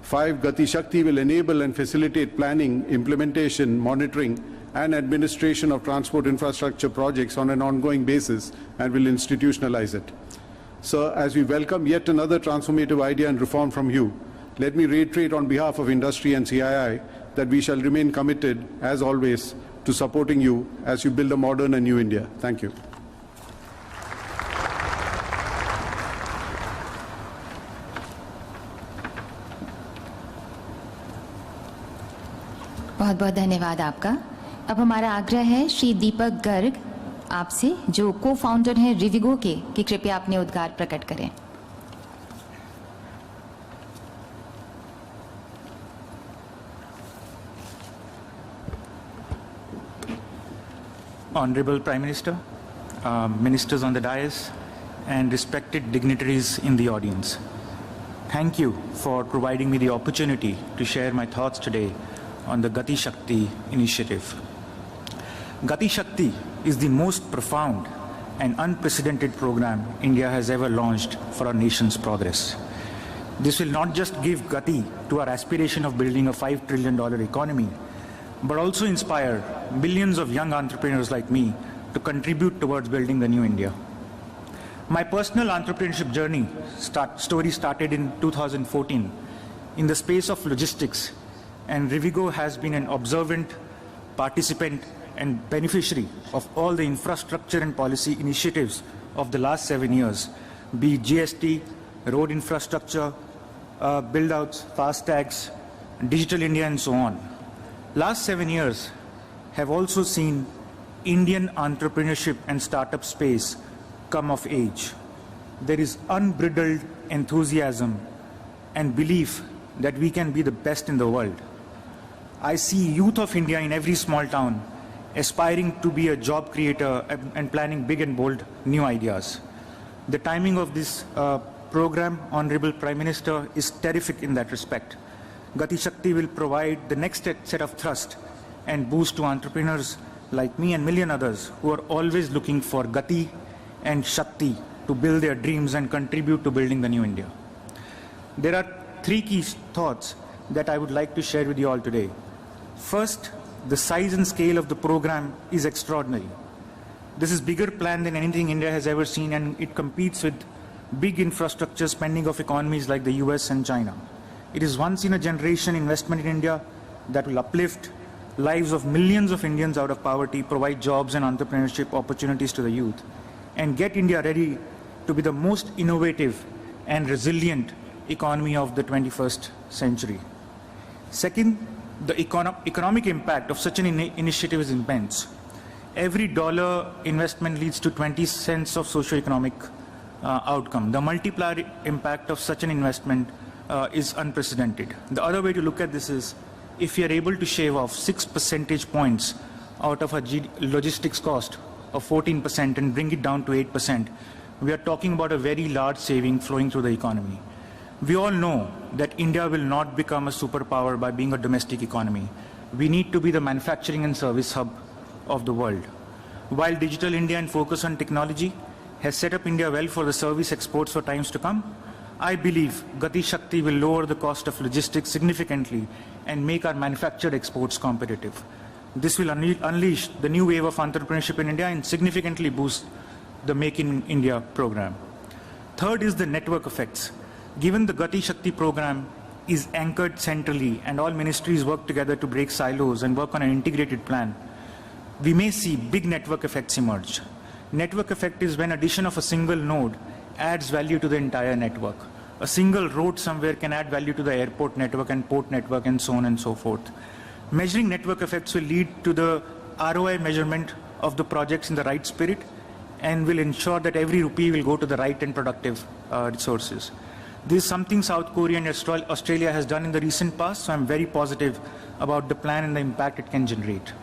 [SPEAKER 8] 5, Gati Shakti will enable and facilitate planning, implementation, monitoring, and administration of transport infrastructure projects on an ongoing basis and will institutionalize it. So, as we welcome yet another transformative idea and reform from you, let me reiterate on behalf of industry and CII that we shall remain committed, as always, to supporting you as you build a modern and new India. Thank you.
[SPEAKER 1] बहुत बहुत धन्यवाद आपका। अब हमारा आग्रह है श्री दीपक गर्ग आपसे, जो को फाउंडर हैं रिविगो के, कि कृपया अपने उद्गार प्रकट करें।
[SPEAKER 9] Honorable Prime Minister, ministers on the dais, and respected dignitaries in the audience. Thank you for providing me the opportunity to share my thoughts today on the Gati Shakti initiative. Gati Shakti is the most profound and unprecedented program India has ever launched for our nation's progress. This will not just give Gati to our aspiration of building a $5 trillion economy, but also inspire millions of young entrepreneurs like me to contribute towards building the new India. My personal entrepreneurship journey story started in 2014 in the space of logistics, and Rivigo has been an observant participant and beneficiary of all the infrastructure and policy initiatives of the last 7 years, be it GST, road infrastructure, build-outs, FASTags, Digital India, and so on. Last 7 years have also seen Indian entrepreneurship and startup space come of age. There is unbridled enthusiasm and belief that we can be the best in the world. I see youth of India in every small town aspiring to be a job creator and planning big and bold new ideas. The timing of this program, Honorable Prime Minister, is terrific in that respect. Gati Shakti will provide the next set of thrust and boost to entrepreneurs like me and million others who are always looking for Gati and Shakti to build their dreams and contribute to building the new India. There are 3 key thoughts that I would like to share with you all today. First, the size and scale of the program is extraordinary. This is bigger plan than anything India has ever seen, and it competes with big infrastructure spending of economies like the US and China. It is once in a generation investment in India that will uplift lives of millions of Indians out of poverty, provide jobs and entrepreneurship opportunities to the youth, and get India ready to be the most innovative and resilient economy of the 21st century. Second, the economic impact of such an initiative is immense. Every dollar investment leads to 20 cents of socio-economic outcome. The multiplier impact of such an investment is unprecedented. The other way to look at this is, if we are able to shave off 6 percentage points out of a logistics cost of 14% and bring it down to 8%, we are talking about a very large saving flowing through the economy. We all know that India will not become a superpower by being a domestic economy. We need to be the manufacturing and service hub of the world. While Digital India and focus on technology has set up India well for the service exports for times to come, I believe Gati Shakti will lower the cost of logistics significantly and make our manufactured exports competitive. This will unleash the new wave of entrepreneurship in India and significantly boost the Make in India program. Third is the network effects. Given the Gati Shakti program is anchored centrally and all ministries work together to break silos and work on an integrated plan, we may see big network effects emerge. Network effect is when addition of a single node adds value to the entire network. A single road somewhere can add value to the airport network and port network and so on and so forth. Measuring network effects will lead to the ROI measurement of the projects in the right spirit and will ensure that every rupee will go to the right and productive resources. This is something South Korea and Australia has done in the recent past, so I'm very positive about the plan and the impact it can generate.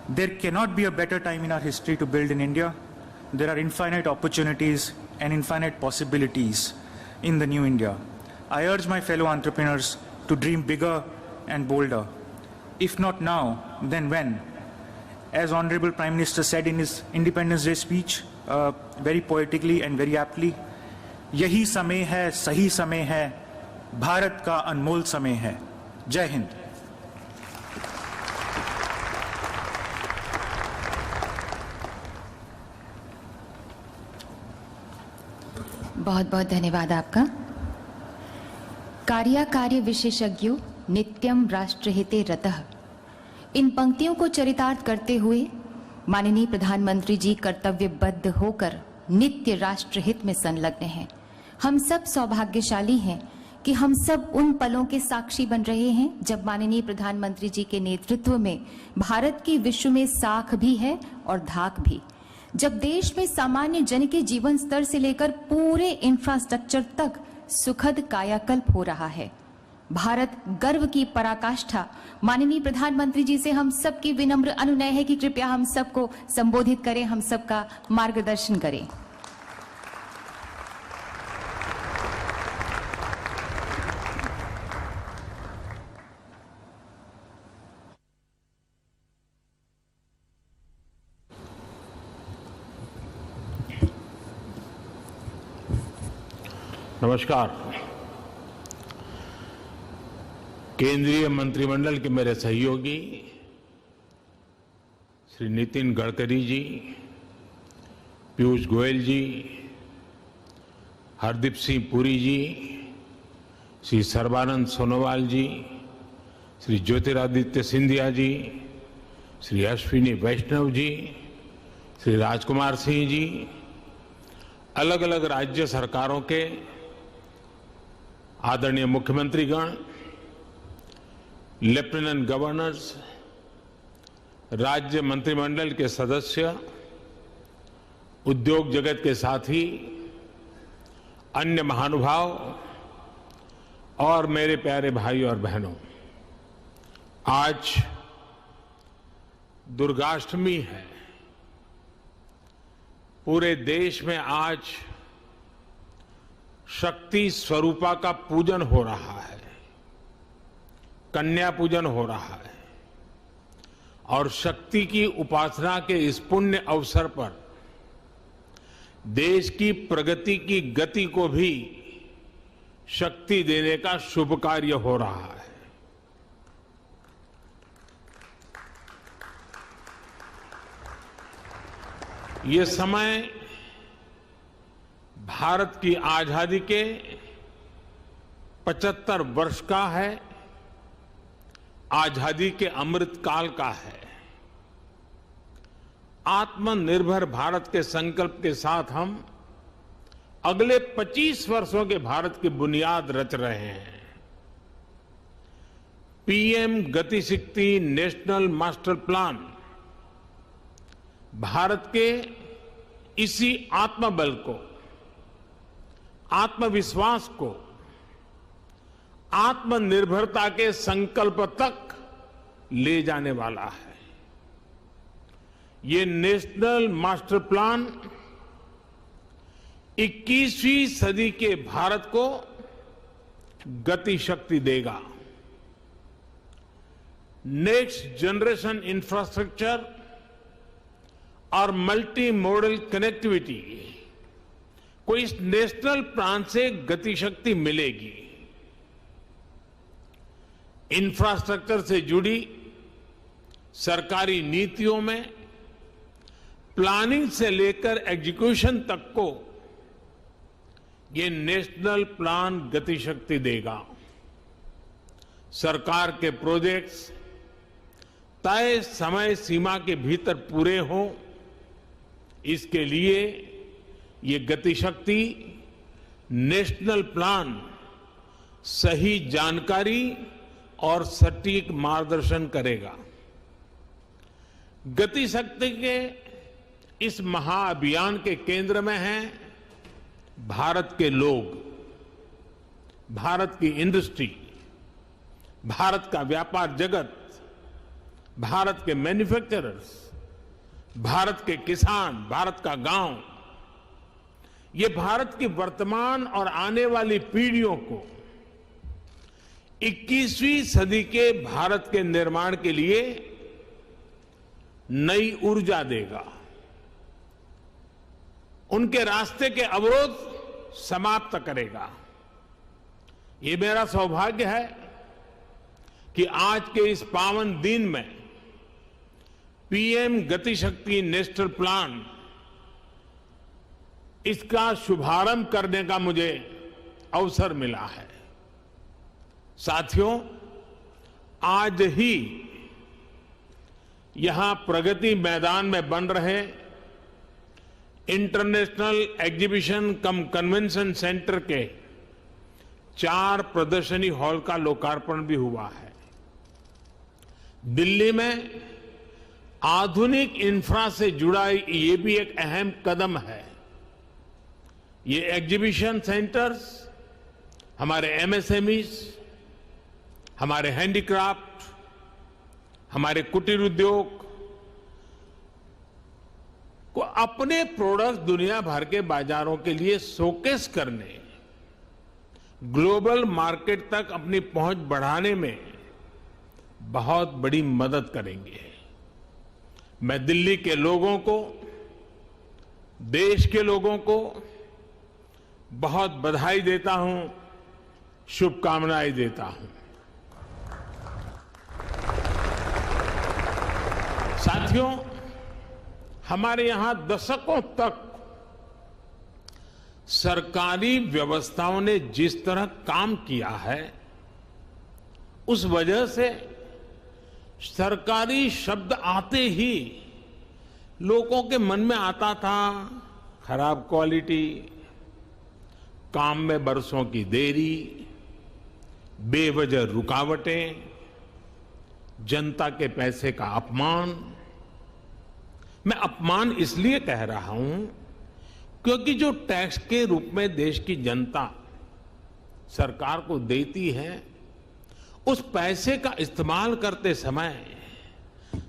[SPEAKER 9] There cannot be a better time in our history to build in India. There are infinite opportunities and infinite possibilities in the new India. I urge my fellow entrepreneurs to dream bigger and bolder. If not now, then when? As Honorable Prime Minister said in his Independence Day speech, very poetically and very aptly, यही समय है, सही समय है, भारत का अनमोल समय है. जय हिंद.
[SPEAKER 1] बहुत बहुत धन्यवाद आपका। कार्य विशेषज्ञों नित्यम राष्ट्रहिते रतः। इन पंक्तियों को चरितार्थ करते हुए माननीय प्रधानमंत्री जी कर्तव्यबद्ध होकर नित्य राष्ट्र हित में संलग्न हैं। हम सब सौभाग्यशाली हैं कि हम सब उन पलों के साक्षी बन रहे हैं जब माननीय प्रधानमंत्री जी के नेतृत्व में भारत की विश्व में साख भी है और धाक भी। जब देश में सामान्य जन के जीवन स्तर से लेकर पूरे इंफ्रास्ट्रक्चर तक सुखद कायाकल्प हो रहा है। भारत गर्व की पराकाष्ठा। माननीय प्रधानमंत्री जी से हम सबकी विनम्र अनुनय है कि कृपया हम सबको संबोधित करें, हम सबका मार्गदर्शन करें।
[SPEAKER 5] नमस्कार। केंद्रीय मंत्रिमंडल के मेरे सहयोगी श्री नितिन गडकरी जी, पीयूष गोयल जी, हरदीप सिंह पुरी जी, श्री सर्बानंद सोनोवाल जी, श्री ज्योतिरादित्य सिंधिया जी, श्री अश्विनी वैष्णव जी, श्री राजकुमार सिंह जी, अलग अलग राज्य सरकारों के आदरणीय मुख्यमंत्रीगण, लेफ्टिनेंट गवर्नर्स, राज्य मंत्रिमंडल के सदस्य, उद्योग जगत के साथी, अन्य महानुभाव और मेरे प्यारे भाई और बहनों, आज दुर्गाष्टमी है। पूरे देश में आज शक्ति स्वरूपा का पूजन हो रहा है, कन्या पूजन हो रहा है और शक्ति की उपासना के इस पुण्य अवसर पर देश की प्रगति की गति को भी शक्ति देने का शुभ कार्य हो रहा है। ये समय भारत की आजादी के 75 वर्ष का है, आजादी के अमृत काल का है। आत्मनिर्भर भारत के संकल्प के साथ हम अगले 25 वर्षों के भारत की बुनियाद रच रहे हैं। पीएम गति शक्ति नेशनल मास्टर प्लान भारत के इसी आत्मबल को, आत्मविश्वास को, आत्मनिर्भरता के संकल्प तक ले जाने वाला है। ये नेशनल मास्टर प्लान 21वीं सदी के भारत को गति शक्ति देगा। नेक्स्ट जनरेशन इंफ्रास्ट्रक्चर और मल्टी मॉडल कनेक्टिविटी को इस नेशनल प्लान से गति शक्ति मिलेगी। इंफ्रास्ट्रक्चर से जुड़ी सरकारी नीतियों में प्लानिंग से लेकर एग्जीक्यूशन तक को ये नेशनल प्लान गति शक्ति देगा। सरकार के प्रोजेक्ट्स तय समय सीमा के भीतर पूरे हों, इसके लिए ये गति शक्ति नेशनल प्लान सही जानकारी और सटीक मार्गदर्शन करेगा। गति शक्ति के इस महाअभियान के केंद्र में हैं भारत के लोग, भारत की इंडस्ट्री, भारत का व्यापार जगत, भारत के मैन्युफैक्चरर्स, भारत के किसान, भारत का गांव। ये भारत की वर्तमान और आने वाली पीढ़ियों को 21वीं सदी के भारत के निर्माण के लिए नई ऊर्जा देगा। उनके रास्ते के अवरोध समाप्त करेगा। ये मेरा सौभाग्य है कि आज के इस पावन दिन में पीएम गति शक्ति नेशनल प्लान, इसका शुभारंभ करने का मुझे अवसर मिला है। साथियों, आज ही यहां प्रगति मैदान में बन रहे इंटरनेशनल एग्जीबिशन कम कन्वेंशन सेंटर के 4 प्रदर्शनी हॉल का लोकार्पण भी हुआ है। दिल्ली में आधुनिक इंफ्रा से जुड़ा ये भी एक अहम कदम है। ये एग्जीबिशन सेंटर्स हमारे एमएसएमईज, हमारे हैंडीक्राफ्ट, हमारे कुटीर उद्योग को अपने प्रोडक्ट्स दुनिया भर के बाजारों के लिए शोकेस करने, ग्लोबल मार्केट तक अपनी पहुंच बढ़ाने में बहुत बड़ी मदद करेंगे। मैं दिल्ली के लोगों को, देश के लोगों को बहुत बधाई देता हूं, शुभकामनाएं देता हूं। साथियों, हमारे यहां दशकों तक सरकारी व्यवस्थाओं ने जिस तरह काम किया है, उस वजह से सरकारी शब्द आते ही लोगों के मन में आता था खराब क्वालिटी, काम में बरसों की देरी, बेवजह रुकावटें, जनता के पैसे का अपमान। मैं अपमान इसलिए कह रहा हूं क्योंकि जो टैक्स के रूप में देश की जनता सरकार को देती है, उस पैसे का इस्तेमाल करते समय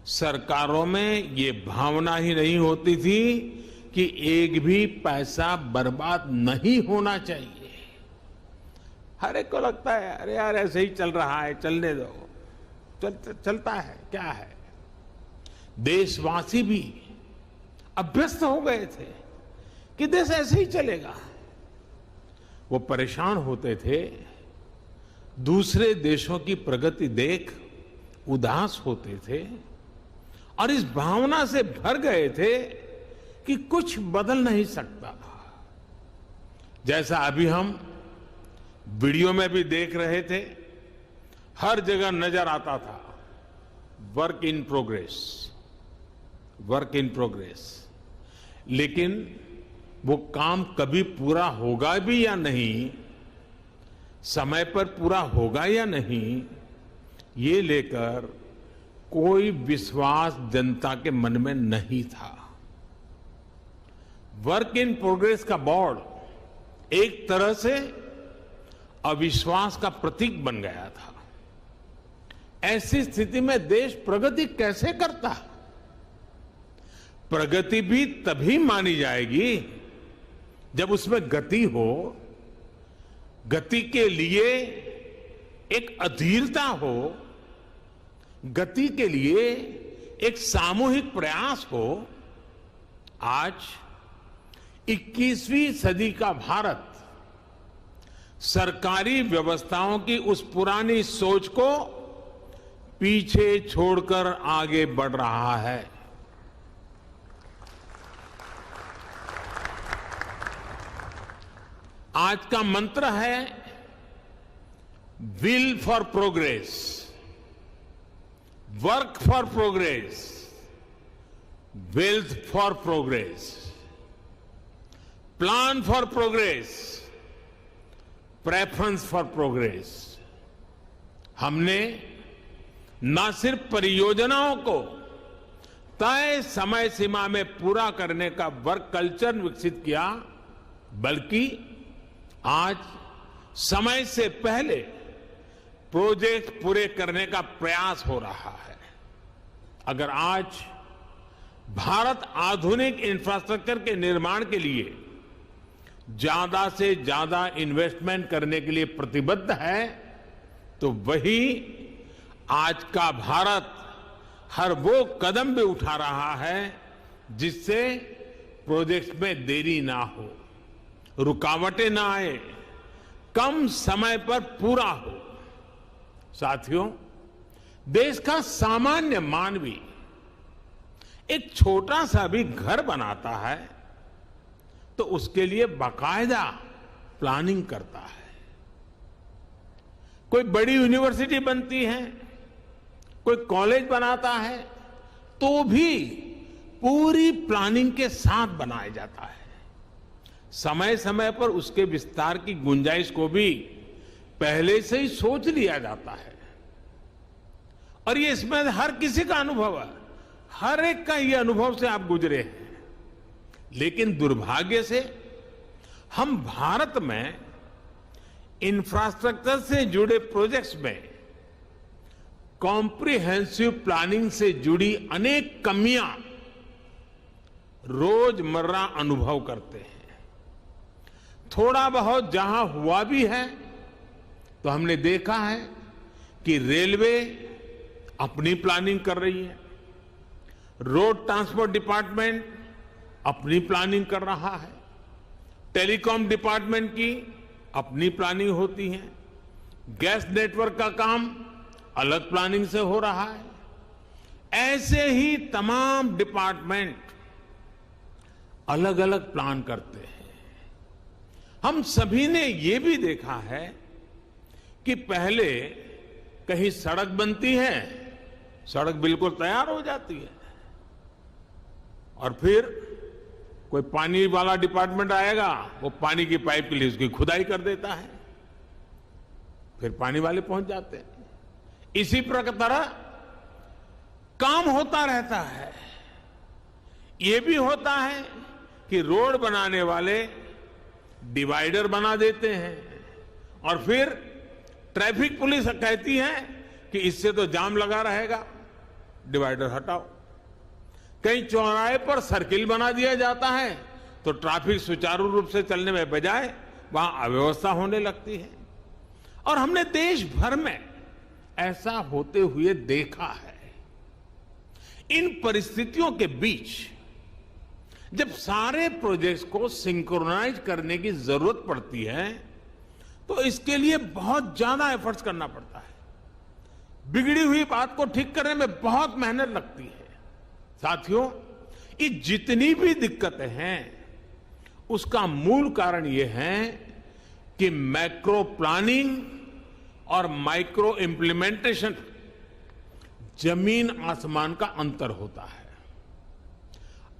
[SPEAKER 5] सरकारों में ये भावना ही नहीं होती थी कि एक भी पैसा बर्बाद नहीं होना चाहिए। हर एक को लगता है अरे यार ऐसे ही चल रहा है, चलने दो, चलता है, क्या है। देशवासी भी अभ्यस्त हो गए थे कि देश ऐसे ही चलेगा। वो परेशान होते थे, दूसरे देशों की प्रगति देख उदास होते थे और इस भावना से भर गए थे कि कुछ बदल नहीं सकता। जैसा अभी हम वीडियो में भी देख रहे थे, हर जगह नजर आता था work in progress, work in progress. लेकिन वो काम कभी पूरा होगा भी या नहीं, समय पर पूरा होगा या नहीं, ये लेकर कोई विश्वास जनता के मन में नहीं था। वर्क इन प्रोग्रेस का बोर्ड एक तरह से अविश्वास का प्रतीक बन गया था। ऐसी स्थिति में देश प्रगति कैसे करता? प्रगति भी तभी मानी जाएगी जब उसमें गति हो, गति के लिए एक अधीरता हो, गति के लिए एक सामूहिक प्रयास हो। आज 21वीं सदी का भारत सरकारी व्यवस्थाओं की उस पुरानी सोच को पीछे छोड़कर आगे बढ़ रहा है। आज का मंत्र है will for progress, work for progress, wealth for progress, plan for progress, preference for progress. हमने न सिर्फ परियोजनाओं को तय समय सीमा में पूरा करने का वर्क कल्चर विकसित किया, बल्कि आज समय से पहले प्रोजेक्ट पूरे करने का प्रयास हो रहा है। अगर आज भारत आधुनिक इंफ्रास्ट्रक्चर के निर्माण के लिए ज्यादा से ज्यादा इन्वेस्टमेंट करने के लिए प्रतिबद्ध है, तो वही आज का भारत हर वो कदम भी उठा रहा है जिससे प्रोजेक्ट में देरी ना हो, रुकावटें ना आए, कम समय पर पूरा हो। साथियों, देश का सामान्य मानवी एक छोटा सा भी घर बनाता है तो उसके लिए बाकायदा प्लानिंग करता है। कोई बड़ी यूनिवर्सिटी बनती है, कोई कॉलेज बनाता है तो भी पूरी प्लानिंग के साथ बनाया जाता है। समय समय पर उसके विस्तार की गुंजाइश को भी पहले से ही सोच लिया जाता है और ये इसमें हर किसी का अनुभव है, हर एक का ये अनुभव से आप गुजरे हैं। लेकिन दुर्भाग्य से हम भारत में इंफ्रास्ट्रक्चर से जुड़े प्रोजेक्ट्स में कॉम्प्रिहेंसिव प्लानिंग से जुड़ी अनेक कमियां रोजमर्रा अनुभव करते हैं। थोड़ा बहुत जहां हुआ भी है तो हमने देखा है कि रेलवे अपनी प्लानिंग कर रही है, रोड ट्रांसपोर्ट डिपार्टमेंट अपनी प्लानिंग कर रहा है, टेलीकॉम डिपार्टमेंट की अपनी प्लानिंग होती है, गैस नेटवर्क का काम अलग प्लानिंग से हो रहा है। ऐसे ही तमाम डिपार्टमेंट अलग अलग प्लान करते हैं। हम सभी ने ये भी देखा है कि पहले कहीं सड़क बनती है, सड़क बिल्कुल तैयार हो जाती है और फिर कोई पानी वाला डिपार्टमेंट आएगा, वो पानी की पाइप के लिए उसकी खुदाई कर देता है, फिर पानी वाले पहुंच जाते हैं। इसी तरह काम होता रहता है। ये भी होता है कि रोड बनाने वाले डिवाइडर बना देते हैं और फिर ट्रैफिक पुलिस कहती है कि इससे तो जाम लगा रहेगा, डिवाइडर हटाओ। कहीं चौराहे पर सर्किल बना दिया जाता है तो ट्रैफिक सुचारू रूप से चलने में बजाय वहां अव्यवस्था होने लगती है। और हमने देश भर में ऐसा होते हुए देखा है। इन परिस्थितियों के बीच जब सारे प्रोजेक्ट्स को सिंक्रोनाइज करने की जरूरत पड़ती है तो इसके लिए बहुत ज्यादा एफर्ट्स करना पड़ता है। बिगड़ी हुई बात को ठीक करने में बहुत मेहनत लगती है। साथियों, ये जितनी भी दिक्कतें हैं उसका मूल कारण ये है कि मैक्रो प्लानिंग और माइक्रो इंप्लीमेंटेशन जमीन आसमान का अंतर होता है।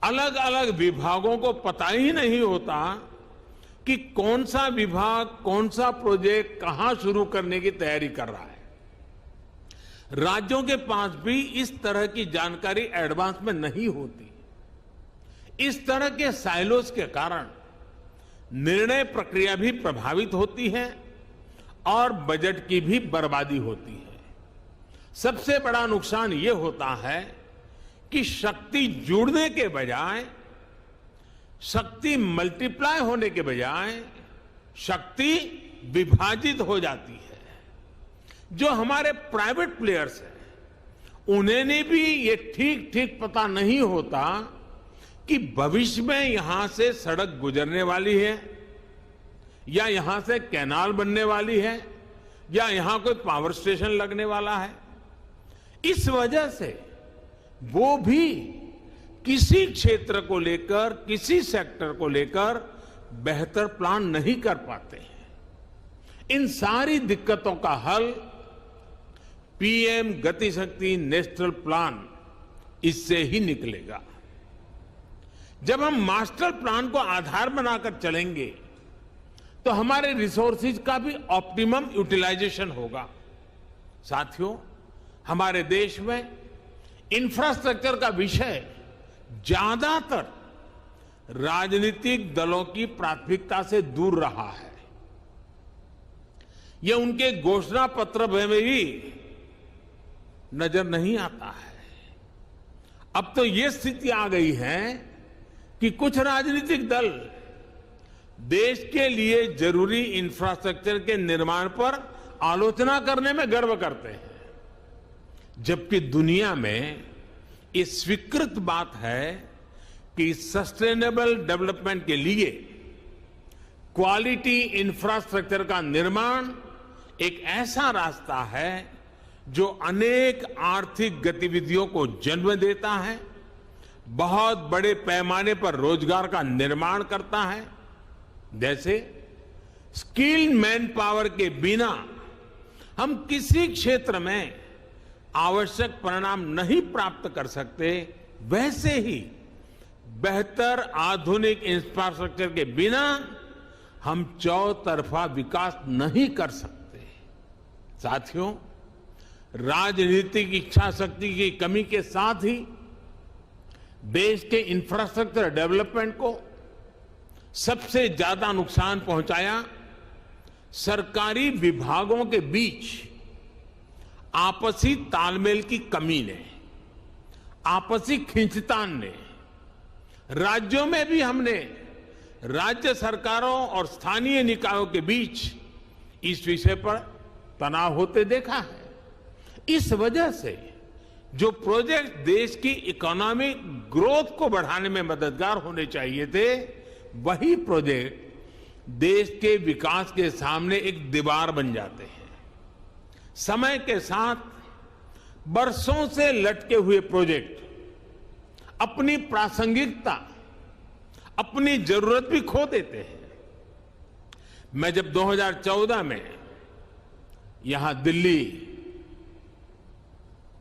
[SPEAKER 5] अलग अलग विभागों को पता ही नहीं होता कि कौन सा विभाग कौन सा प्रोजेक्ट कहां शुरू करने की तैयारी कर रहा है। राज्यों के पास भी इस तरह की जानकारी एडवांस में नहीं होती। इस तरह के साइलोस के कारण निर्णय प्रक्रिया भी प्रभावित होती है और बजट की भी बर्बादी होती है। सबसे बड़ा नुकसान यह होता है कि शक्ति जुड़ने के बजाय, शक्ति मल्टीप्लाई होने के बजाय शक्ति विभाजित हो जाती है। जो हमारे प्राइवेट प्लेयर्स हैं उन्हें भी ये ठीक ठीक पता नहीं होता कि भविष्य में यहां से सड़क गुजरने वाली है या यहां से कैनाल बनने वाली है या यहां कोई पावर स्टेशन लगने वाला है। इस वजह से वो भी किसी क्षेत्र को लेकर, किसी सेक्टर को लेकर बेहतर प्लान नहीं कर पाते हैं। इन सारी दिक्कतों का हल पीएम गति शक्ति नेशनल प्लान इससे ही निकलेगा। जब हम मास्टर प्लान को आधार बनाकर चलेंगे तो हमारे रिसोर्सेज का भी ऑप्टिमम यूटिलाइजेशन होगा। साथियों, हमारे देश में इंफ्रास्ट्रक्चर का विषय ज्यादातर राजनीतिक दलों की प्राथमिकता से दूर रहा है। यह उनके घोषणा पत्र में भी नजर नहीं आता है। अब तो यह स्थिति आ गई है कि कुछ राजनीतिक दल देश के लिए जरूरी इंफ्रास्ट्रक्चर के निर्माण पर आलोचना करने में गर्व करते हैं, जबकि दुनिया में ये स्वीकृत बात है कि सस्टेनेबल डेवलपमेंट के लिए क्वालिटी इंफ्रास्ट्रक्चर का निर्माण एक ऐसा रास्ता है जो अनेक आर्थिक गतिविधियों को जन्म देता है, बहुत बड़े पैमाने पर रोजगार का निर्माण करता है। जैसे स्किल्ड मैन पावर के बिना हम किसी क्षेत्र में आवश्यक परिणाम नहीं प्राप्त कर सकते, वैसे ही बेहतर आधुनिक इंफ्रास्ट्रक्चर के बिना हम चौतरफा विकास नहीं कर सकते। साथियों, राजनीतिक इच्छा शक्ति की कमी के साथ ही देश के इंफ्रास्ट्रक्चर डेवलपमेंट को सबसे ज्यादा नुकसान पहुंचाया सरकारी विभागों के बीच आपसी तालमेल की कमी ने, आपसी खींचतान ने। राज्यों में भी हमने राज्य सरकारों और स्थानीय निकायों के बीच इस विषय पर तनाव होते देखा है। इस वजह से जो प्रोजेक्ट देश की इकोनॉमिक ग्रोथ को बढ़ाने में मददगार होने चाहिए थे, वही प्रोजेक्ट देश के विकास के सामने एक दीवार बन जाते हैं। समय के साथ बरसों से लटके हुए प्रोजेक्ट अपनी प्रासंगिकता, अपनी जरूरत भी खो देते हैं। मैं जब 2014 में यहां दिल्ली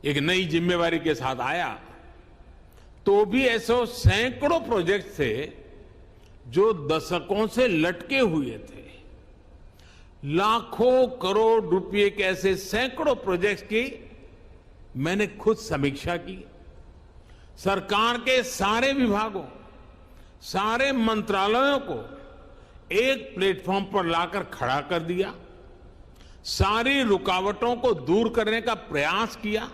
[SPEAKER 5] एक नई जिम्मेवारी के साथ आया, तो भी ऐसे सैकड़ों प्रोजेक्ट थे जो दशकों से लटके हुए थे। लाखों करोड़ रुपए के ऐसे सैकड़ों प्रोजेक्ट्स की मैंने खुद समीक्षा की। सरकार के सारे विभागों, सारे मंत्रालयों को एक प्लेटफॉर्म पर लाकर खड़ा कर दिया, सारी रुकावटों को दूर करने का प्रयास किया।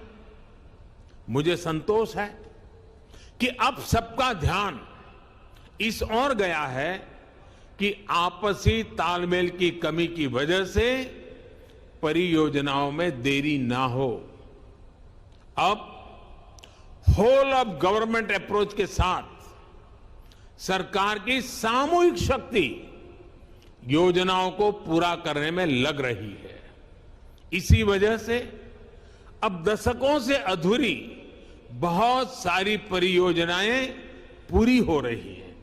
[SPEAKER 5] मुझे संतोष है कि अब सबका ध्यान इस ओर गया है कि आपसी तालमेल की कमी की वजह से परियोजनाओं में देरी ना हो। अब होल ऑफ गवर्नमेंट अप्रोच के साथ सरकार की सामूहिक शक्ति योजनाओं को पूरा करने में लग रही है। इसी वजह से अब दशकों से अधूरी बहुत सारी परियोजनाएं पूरी हो रही हैं।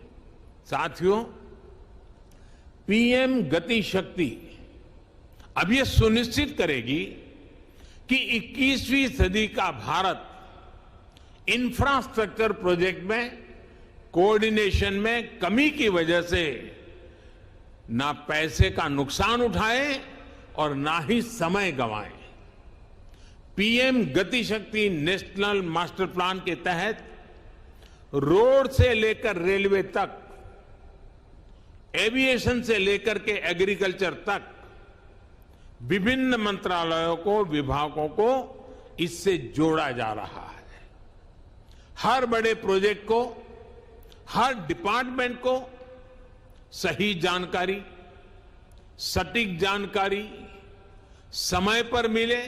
[SPEAKER 5] साथियों, पीएम गति शक्ति अब ये सुनिश्चित करेगी कि 21वीं सदी का भारत इंफ्रास्ट्रक्चर प्रोजेक्ट में कोऑर्डिनेशन में कमी की वजह से ना पैसे का नुकसान उठाए और ना ही समय गंवाए। पीएम गति शक्ति नेशनल मास्टर प्लान के तहत रोड से लेकर रेलवे तक, एविएशन से लेकर के एग्रीकल्चर तक विभिन्न मंत्रालयों को, विभागों को इससे जोड़ा जा रहा है। हर बड़े प्रोजेक्ट को, हर डिपार्टमेंट को सही जानकारी, सटीक जानकारी समय पर मिले,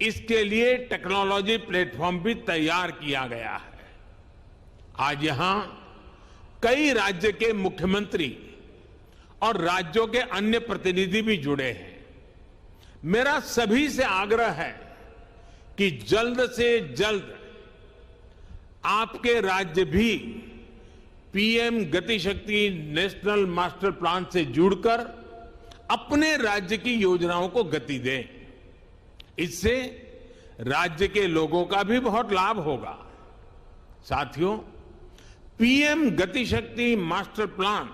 [SPEAKER 5] इसके लिए टेक्नोलॉजी प्लेटफॉर्म भी तैयार किया गया है। आज यहां कई राज्य के मुख्यमंत्री और राज्यों के अन्य प्रतिनिधि भी जुड़े हैं। मेरा सभी से आग्रह है कि जल्द से जल्द आपके राज्य भी पीएम गति शक्ति नेशनल मास्टर प्लान से जुड़कर अपने राज्य की योजनाओं को गति दें। इससे राज्य के लोगों का भी बहुत लाभ होगा। साथियों, पीएम गति शक्ति मास्टर प्लान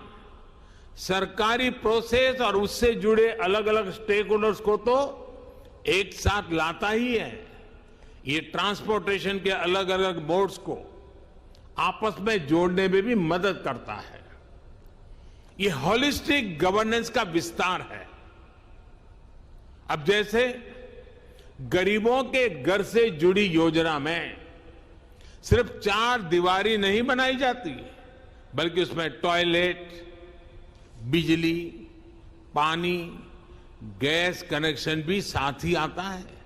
[SPEAKER 5] सरकारी प्रोसेस और उससे जुड़े अलग अलग स्टेक होल्डर्स को तो एक साथ लाता ही है। ये ट्रांसपोर्टेशन के अलग अलग मोड्स को आपस में जोड़ने में भी मदद करता है। ये होलिस्टिक गवर्नेंस का विस्तार है। अब जैसे गरीबों के घर से जुड़ी योजना में सिर्फ 4 दीवारी नहीं बनाई जाती, बल्कि उसमें टॉयलेट, बिजली, पानी, गैस कनेक्शन भी साथ ही आता है।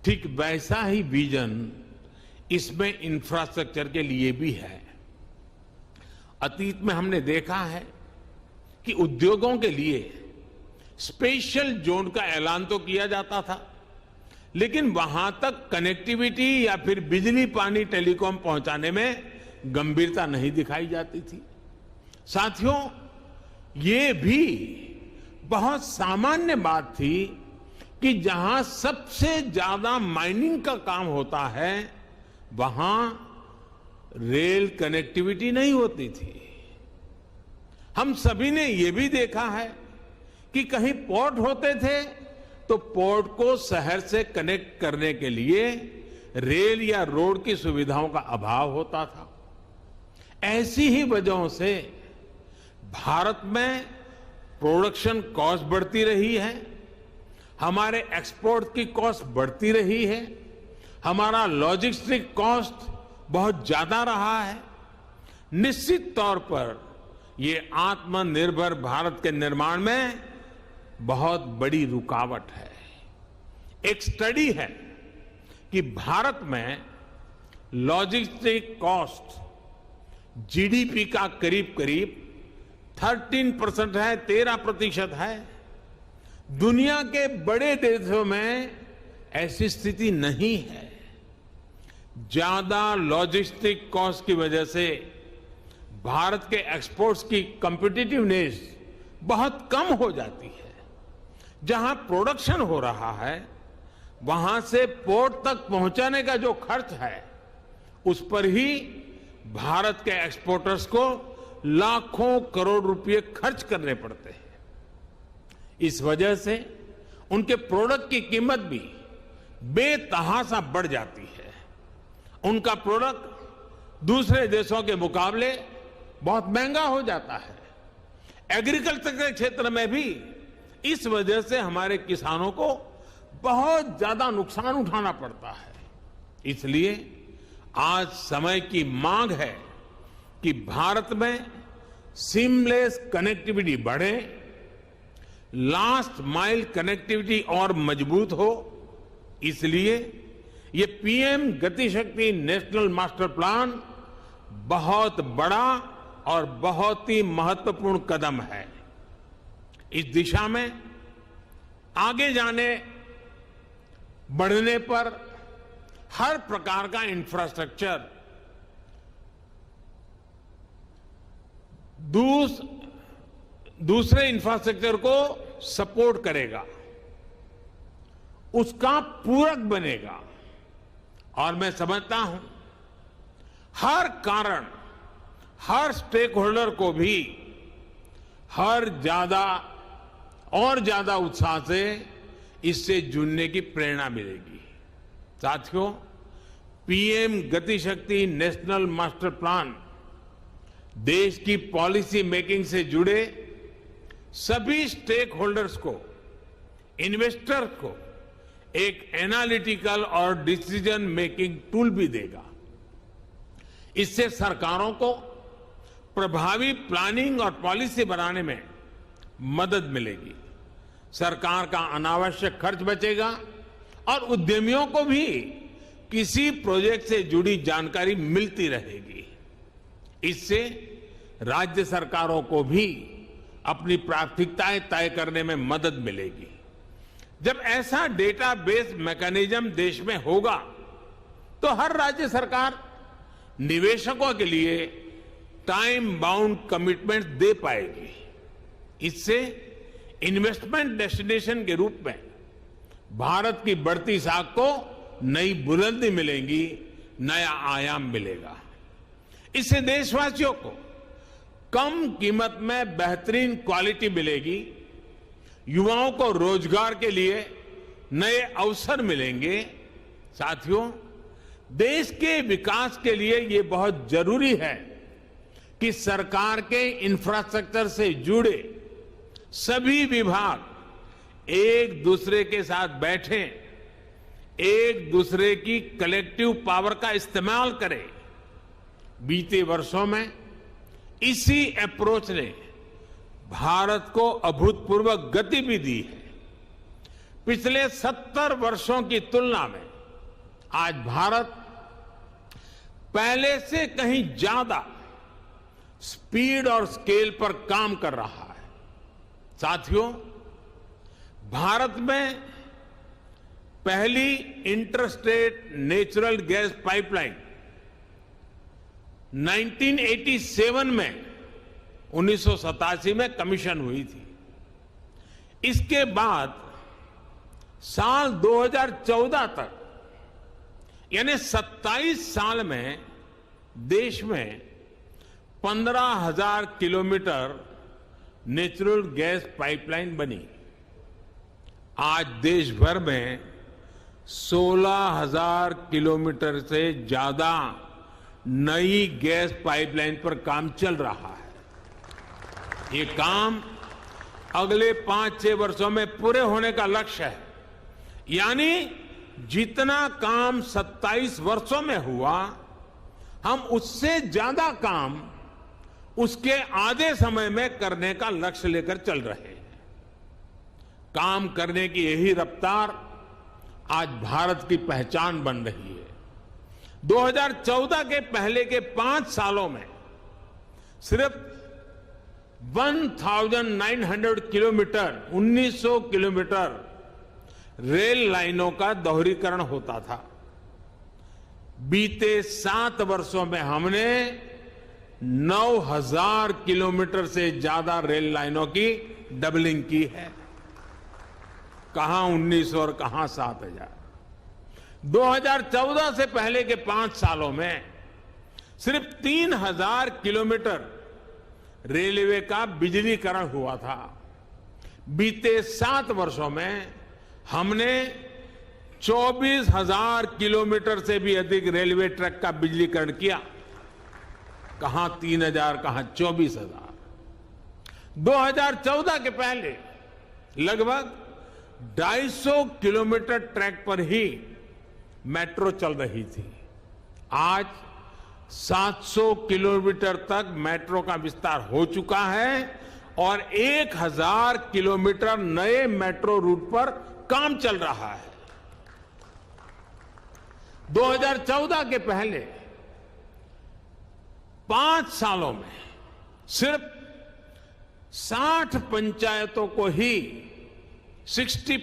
[SPEAKER 5] ठीक वैसा ही विजन इसमें इंफ्रास्ट्रक्चर के लिए भी है। अतीत में हमने देखा है कि उद्योगों के लिए स्पेशल जोन का ऐलान तो किया जाता था, लेकिन वहां तक कनेक्टिविटी या फिर बिजली, पानी, टेलीकॉम पहुंचाने में गंभीरता नहीं दिखाई जाती थी। साथियों, ये भी बहुत सामान्य बात थी कि जहां सबसे ज्यादा माइनिंग का काम होता है वहां रेल कनेक्टिविटी नहीं होती थी। हम सभी ने यह भी देखा है कि कहीं पोर्ट होते थे तो पोर्ट को शहर से कनेक्ट करने के लिए रेल या रोड की सुविधाओं का अभाव होता था। ऐसी ही वजहों से भारत में प्रोडक्शन कॉस्ट बढ़ती रही है, हमारे एक्सपोर्ट की कॉस्ट बढ़ती रही है, हमारा लॉजिस्टिक कॉस्ट बहुत ज्यादा रहा है। निश्चित तौर पर ये आत्मनिर्भर भारत के निर्माण में बहुत बड़ी रुकावट है। एक स्टडी है कि भारत में लॉजिस्टिक कॉस्ट जीडीपी का करीब करीब 13% है, 13% है। दुनिया के बड़े देशों में ऐसी स्थिति नहीं है। ज्यादा लॉजिस्टिक कॉस्ट की वजह से भारत के एक्सपोर्ट्स की कॉम्पिटिटिवनेस बहुत कम हो जाती है। जहां प्रोडक्शन हो रहा है वहां से पोर्ट तक पहुंचाने का जो खर्च है उस पर ही भारत के एक्सपोर्टर्स को लाखों करोड़ रुपए खर्च करने पड़ते हैं। इस वजह से उनके प्रोडक्ट की कीमत भी बेतहाशा बढ़ जाती है। उनका प्रोडक्ट दूसरे देशों के मुकाबले बहुत महंगा हो जाता है। एग्रीकल्चर के क्षेत्र में भी इस वजह से हमारे किसानों को बहुत ज्यादा नुकसान उठाना पड़ता है। इसलिए आज समय की मांग है कि भारत में सीमलेस कनेक्टिविटी बढ़े, लास्ट माइल कनेक्टिविटी और मजबूत हो। इसलिए ये पीएम गति शक्ति नेशनल मास्टर प्लान बहुत बड़ा और बहुत ही महत्वपूर्ण कदम है। इस दिशा में आगे जाने बढ़ने पर हर प्रकार का इंफ्रास्ट्रक्चर दूसरे इंफ्रास्ट्रक्चर को सपोर्ट करेगा, उसका पूरक बनेगा। और मैं समझता हूं हर कारण, हर स्टेक होल्डर को भी ज्यादा उत्साह से इससे जुड़ने की प्रेरणा मिलेगी। साथियों, पीएम गति शक्ति नेशनल मास्टर प्लान देश की पॉलिसी मेकिंग से जुड़े सभी स्टेक होल्डर्स को, इन्वेस्टर्स को एक एनालिटिकल और डिसीजन मेकिंग टूल भी देगा। इससे सरकारों को प्रभावी प्लानिंग और पॉलिसी बनाने में मदद मिलेगी। सरकार का अनावश्यक खर्च बचेगा और उद्यमियों को भी किसी प्रोजेक्ट से जुड़ी जानकारी मिलती रहेगी। इससे राज्य सरकारों को भी अपनी प्राथमिकताएं तय करने में मदद मिलेगी। जब ऐसा डेटाबेस मैकेनिज्म देश में होगा तो हर राज्य सरकार निवेशकों के लिए टाइम बाउंड कमिटमेंट दे पाएगी। इससे इन्वेस्टमेंट डेस्टिनेशन के रूप में भारत की बढ़ती साख को नई बुलंदी मिलेगी, नया आयाम मिलेगा। इससे देशवासियों को कम कीमत में बेहतरीन क्वालिटी मिलेगी, युवाओं को रोजगार के लिए नए अवसर मिलेंगे। साथियों, देश के विकास के लिए ये बहुत जरूरी है कि सरकार के इंफ्रास्ट्रक्चर से जुड़े सभी विभाग एक दूसरे के साथ बैठें, एक दूसरे की कलेक्टिव पावर का इस्तेमाल करें। बीते वर्षों में इसी अप्रोच ने भारत को अभूतपूर्व गति भी दी है। पिछले 70 वर्षों की तुलना में आज भारत पहले से कहीं ज्यादा स्पीड और स्केल पर काम कर रहा है। साथियों, भारत में पहली इंटरस्टेट नेचुरल गैस पाइपलाइन 1987 में 1987 में कमीशन हुई थी। इसके बाद साल 2014 तक यानी 27 साल में देश में 15,000 किलोमीटर नेचुरल गैस पाइपलाइन बनी। आज देश भर में 16,000 किलोमीटर से ज्यादा नई गैस पाइपलाइन पर काम चल रहा है। ये काम अगले 5-6 वर्षों में पूरे होने का लक्ष्य है। यानी जितना काम 27 वर्षों में हुआ, हम उससे ज्यादा काम उसके आधे समय में करने का लक्ष्य लेकर चल रहे हैं। काम करने की यही रफ्तार आज भारत की पहचान बन रही है। 2014 के पहले के 5 सालों में सिर्फ 1900 किलोमीटर 1900 किलोमीटर रेल लाइनों का दोहरीकरण होता था। बीते 7 वर्षों में हमने 9,000 किलोमीटर से ज्यादा रेल लाइनों की डबलिंग की है। कहां 1900 और कहां 7,000। 2014 से पहले के 5 सालों में सिर्फ 3,000 किलोमीटर रेलवे का बिजलीकरण हुआ था। बीते 7 वर्षों में हमने 24,000 किलोमीटर से भी अधिक रेलवे ट्रैक का बिजलीकरण किया। कहां 3,000, कहां 24,000। 2014 के पहले लगभग 250 किलोमीटर ट्रैक पर ही मेट्रो चल रही थी। आज 700 किलोमीटर तक मेट्रो का विस्तार हो चुका है और 1,000 किलोमीटर नए मेट्रो रूट पर काम चल रहा है। 2014 के पहले 5 सालों में सिर्फ 60 पंचायतों को ही 60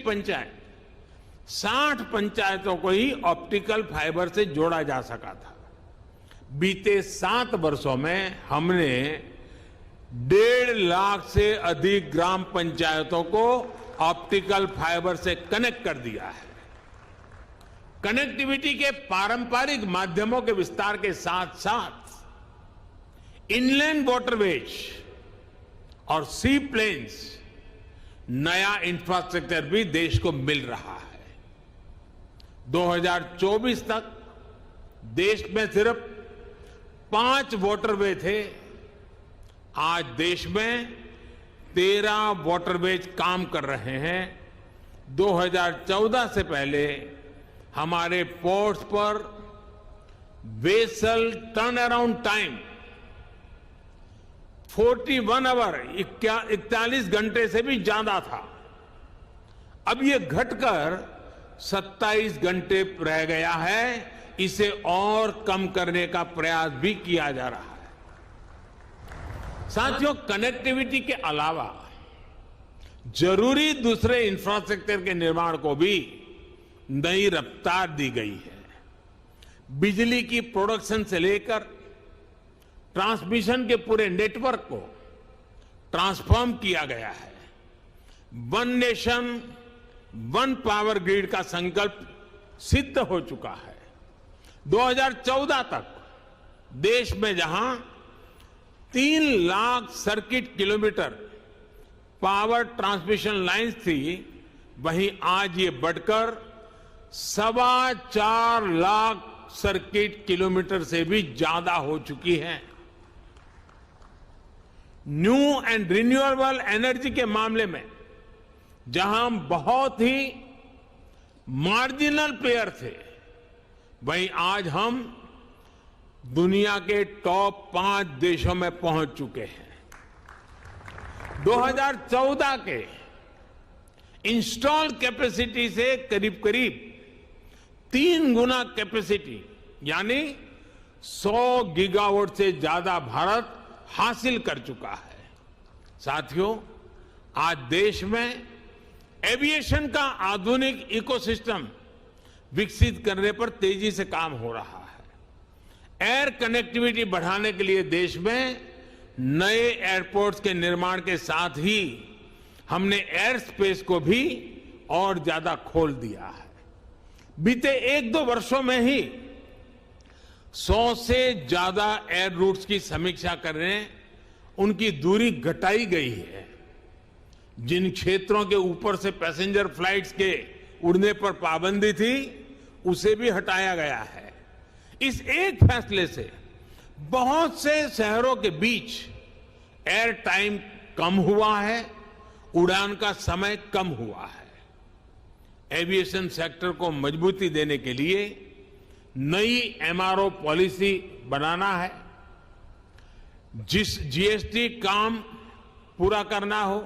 [SPEAKER 5] पंचायतों को ही ऑप्टिकल फाइबर से जोड़ा जा सका था। बीते 7 वर्षों में हमने 1.5 लाख से अधिक ग्राम पंचायतों को ऑप्टिकल फाइबर से कनेक्ट कर दिया है। कनेक्टिविटी के पारंपरिक माध्यमों के विस्तार के साथ साथ इनलैंड वाटरवेज और सी प्लेन्स नया इंफ्रास्ट्रक्चर भी देश को मिल रहा है। 2024 तक देश में सिर्फ 5 वाटरवे थे। आज देश में 13 वाटरवेज काम कर रहे हैं। 2014 से पहले हमारे पोर्ट्स पर vessel turn around time 41 hour 41 घंटे से भी ज्यादा था। अब ये घटकर 27 घंटे रह गया है। इसे और कम करने का प्रयास भी किया जा रहा है। साथियों, कनेक्टिविटी के अलावा जरूरी दूसरे इंफ्रास्ट्रक्चर के निर्माण को भी नई रफ्तार दी गई है। बिजली की प्रोडक्शन से लेकर ट्रांसमिशन के पूरे नेटवर्क को ट्रांसफॉर्म किया गया है। One nation one power grid का संकल्प सिद्ध हो चुका है। 2014 तक देश में जहां 3 lakh circuit kilometre power transmission lines थी, वहीं आज ये बढ़कर 4.25 लाख सर्किट किलोमीटर से भी ज्यादा हो चुकी है। न्यू एंड रिन्यूएबल एनर्जी के मामले में जहां हम बहुत ही मार्जिनल प्लेयर थे, वहीं आज हम दुनिया के टॉप 5 देशों में पहुंच चुके हैं। 2014 के इंस्टॉल कैपेसिटी से करीब करीब 3 गुना कैपेसिटी यानी 100 गीगावाट से ज्यादा भारत हासिल कर चुका है। साथियों, आज देश में एविएशन का आधुनिक इकोसिस्टम विकसित करने पर तेजी से काम हो रहा है। एयर कनेक्टिविटी बढ़ाने के लिए देश में नए एयरपोर्ट्स के निर्माण के साथ ही हमने एयर स्पेस को भी और ज्यादा खोल दिया है। बीते 1-2 वर्षों में ही 100 से ज्यादा एयर रूट्स की समीक्षा करने उनकी दूरी घटाई गई है। जिन क्षेत्रों के ऊपर से पैसेंजर फ्लाइट्स के उड़ने पर पाबंदी थी उसे भी हटाया गया है। इस एक फैसले से बहुत से शहरों के बीच एयर टाइम कम हुआ है, उड़ान का समय कम हुआ है। एविएशन सेक्टर को मजबूती देने के लिए नई एमआरओ पॉलिसी बनाना है। जिस जीएसटी काम पूरा करना हो,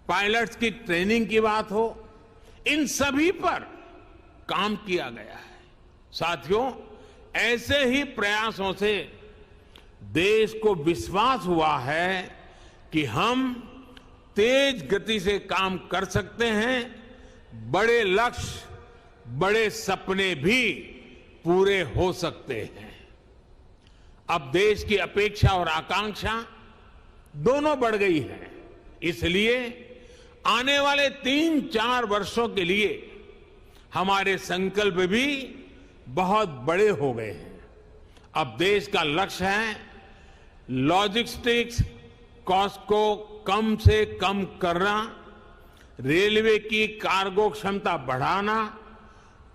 [SPEAKER 5] पायलट्स की ट्रेनिंग की बात हो, इन सभी पर काम किया गया है। साथियों, ऐसे ही प्रयासों से देश को विश्वास हुआ है कि हम तेज गति से काम कर सकते हैं, बड़े लक्ष्य, बड़े सपने भी पूरे हो सकते हैं। अब देश की अपेक्षा और आकांक्षा दोनों बढ़ गई है। इसलिए आने वाले 3-4 वर्षों के लिए हमारे संकल्प भी बहुत बड़े हो गए हैं। अब देश का लक्ष्य है लॉजिस्टिक्स कॉस्ट को कम से कम करना, रेलवे की कार्गो क्षमता बढ़ाना,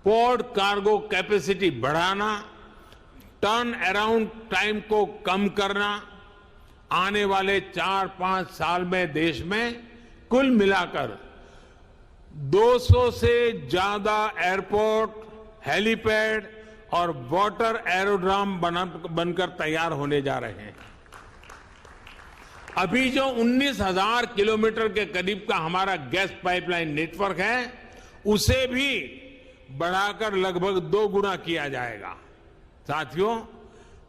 [SPEAKER 5] पोर्ट कार्गो कैपेसिटी बढ़ाना, टर्न अराउंड टाइम को कम करना। आने वाले 4-5 साल में देश में कुल मिलाकर 200 से ज्यादा एयरपोर्ट, हेलीपैड और वाटर एरोड्रम बनकर तैयार होने जा रहे हैं। अभी जो 19,000 किलोमीटर के करीब का हमारा गैस पाइपलाइन नेटवर्क है, उसे भी बढ़ाकर लगभग 2 गुना किया जाएगा। साथियों,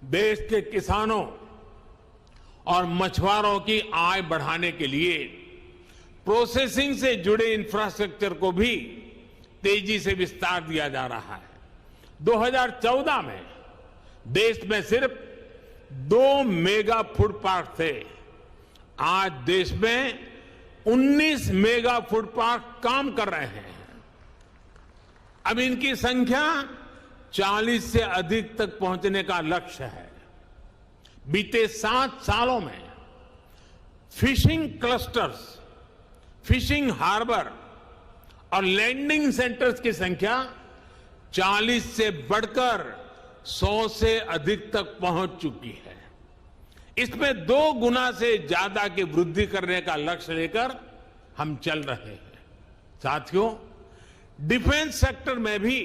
[SPEAKER 5] देश के किसानों और मछुआरों की आय बढ़ाने के लिए प्रोसेसिंग से जुड़े इंफ्रास्ट्रक्चर को भी तेजी से विस्तार दिया जा रहा है। 2014 में देश में सिर्फ 2 मेगा फूड पार्क थे। आज देश में 19 मेगा फूड पार्क काम कर रहे हैं। अब इनकी संख्या 40 से अधिक तक पहुंचने का लक्ष्य है। बीते 7 सालों में फिशिंग क्लस्टर्स, फिशिंग हार्बर और लैंडिंग सेंटर्स की संख्या 40 से बढ़कर 100 से अधिक तक पहुंच चुकी है। इसमें 2 गुना से ज्यादा की वृद्धि करने का लक्ष्य लेकर हम चल रहे हैं। साथियों, डिफेंस सेक्टर में भी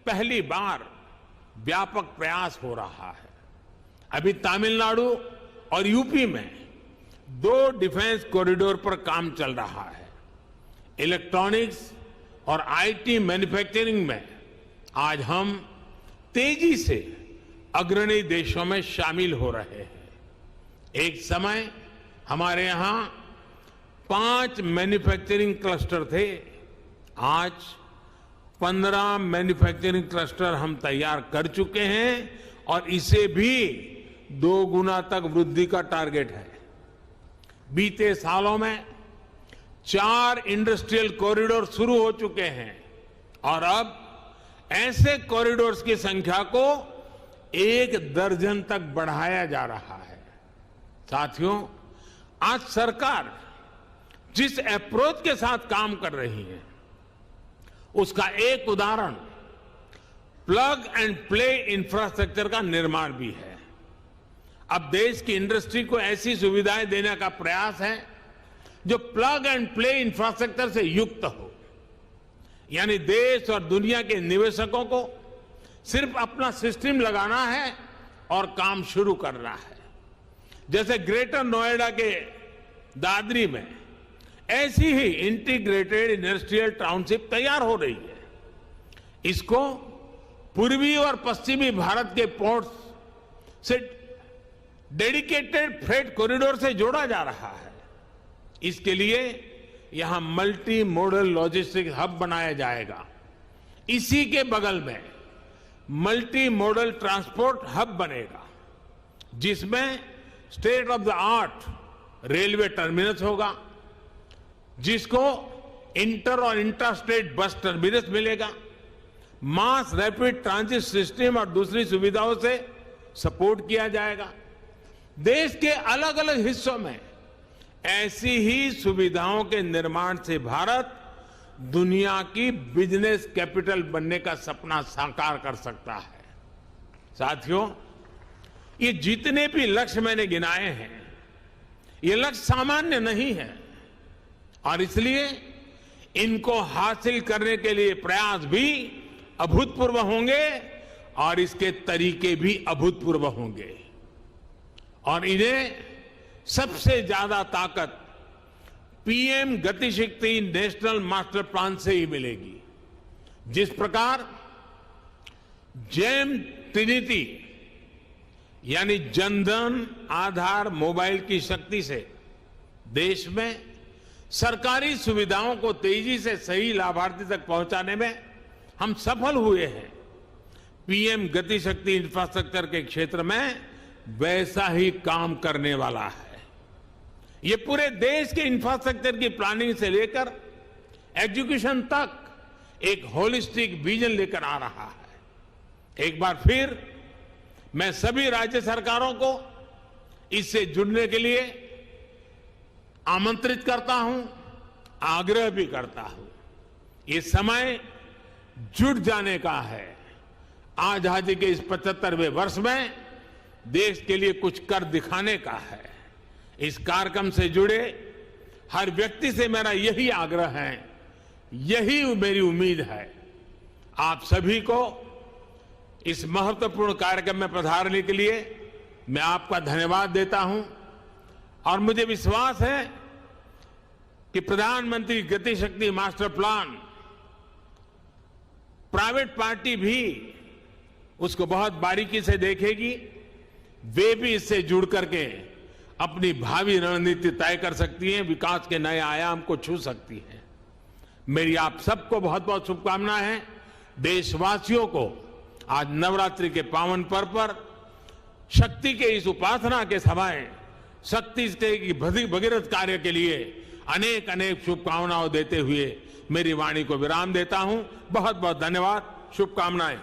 [SPEAKER 5] पहली बार व्यापक प्रयास हो रहा है। अभी तमिलनाडु और यूपी में 2 डिफेंस कॉरिडोर पर काम चल रहा है। इलेक्ट्रॉनिक्स और आईटी मैन्युफैक्चरिंग में आज हम तेजी से अग्रणी देशों में शामिल हो रहे हैं। एक समय हमारे यहां 5 मैन्युफैक्चरिंग क्लस्टर थे। आज 15 मैन्युफैक्चरिंग क्लस्टर हम तैयार कर चुके हैं और इसे भी 2 गुना तक वृद्धि का टारगेट है। बीते सालों में 4 इंडस्ट्रियल कॉरिडोर शुरू हो चुके हैं और अब ऐसे कॉरिडोर्स की संख्या को 1 दर्जन तक बढ़ाया जा रहा है। साथियों, आज सरकार जिस अप्रोच के साथ काम कर रही है, उसका एक उदाहरण प्लग एंड प्ले इंफ्रास्ट्रक्चर का निर्माण भी है। अब देश की इंडस्ट्री को ऐसी सुविधाएं देने का प्रयास है जो प्लग एंड प्ले इंफ्रास्ट्रक्चर से युक्त हो। यानी देश और दुनिया के निवेशकों को सिर्फ अपना सिस्टम लगाना है और काम शुरू करना है। जैसे ग्रेटर नोएडा के दादरी में ऐसी ही इंटीग्रेटेड इंडस्ट्रियल टाउनशिप तैयार हो रही है। इसको पूर्वी और पश्चिमी भारत के पोर्ट्स से डेडिकेटेड फ्रेट कॉरिडोर से जोड़ा जा रहा है। इसके लिए यहां मल्टी मॉडल लॉजिस्टिक्स हब बनाया जाएगा। इसी के बगल में मल्टी मॉडल ट्रांसपोर्ट हब बनेगा, जिसमें state of the art railway terminus होगा, जिसको इंटर और इंट्रास्टेट बस टर्मिनस मिलेगा, मास रैपिड ट्रांजिट सिस्टम और दूसरी सुविधाओं से सपोर्ट किया जाएगा। देश के अलग अलग हिस्सों में ऐसी ही सुविधाओं के निर्माण से भारत दुनिया की बिजनेस कैपिटल बनने का सपना साकार कर सकता है। साथियों, ये जितने भी लक्ष्य मैंने गिनाए हैं, ये लक्ष्य सामान्य नहीं है और इसलिए इनको हासिल करने के लिए प्रयास भी अभूतपूर्व होंगे और इसके तरीके भी अभूतपूर्व होंगे और इन्हें सबसे ज्यादा ताकत PM Gatishakti national master plan से ही मिलेगी। जिस प्रकार जेम ट्रिनिटी यानी जनधन आधार मोबाइल की शक्ति से देश में सरकारी सुविधाओं को तेजी से सही लाभार्थी तक पहुंचाने में हम सफल हुए हैं, पीएम गतिशक्ति इंफ्रास्ट्रक्चर के क्षेत्र में वैसा ही काम करने वाला है। ये पूरे देश के इंफ्रास्ट्रक्चर की प्लानिंग से लेकर एजुकेशन तक एक होलिस्टिक विजन लेकर आ रहा है। एक बार फिर मैं सभी राज्य सरकारों को इससे जुड़ने के लिए आमंत्रित करता हूं, आग्रह भी करता हूं। ये समय जुट जाने का है। आजादी के इस 75वें वर्ष में देश के लिए कुछ कर दिखाने का है। इस कार्यक्रम से जुड़े हर व्यक्ति से मेरा यही आग्रह है, यही मेरी उम्मीद है। आप सभी को इस महत्वपूर्ण कार्यक्रम में पधारने के लिए मैं आपका धन्यवाद देता हूं और मुझे विश्वास है कि प्रधानमंत्री Gatishakti master plan private party भी उसको बहुत बारीकी से देखेगी, वे भी इससे जुड़ करके अपनी भावी रणनीति तय कर सकती हैं, विकास के नए आयाम को छू सकती हैं। मेरी आप सबको बहुत बहुत शुभकामनाएं हैं। देशवासियों को आज नवरात्रि के पावन पर्व पर शक्ति के इस उपासना के समय शक्ति के भगीरथ कार्य के लिए अनेक अनेक शुभकामनाओं देते हुए मेरी वाणी को विराम देता हूं। बहुत बहुत धन्यवाद, शुभकामनाएं।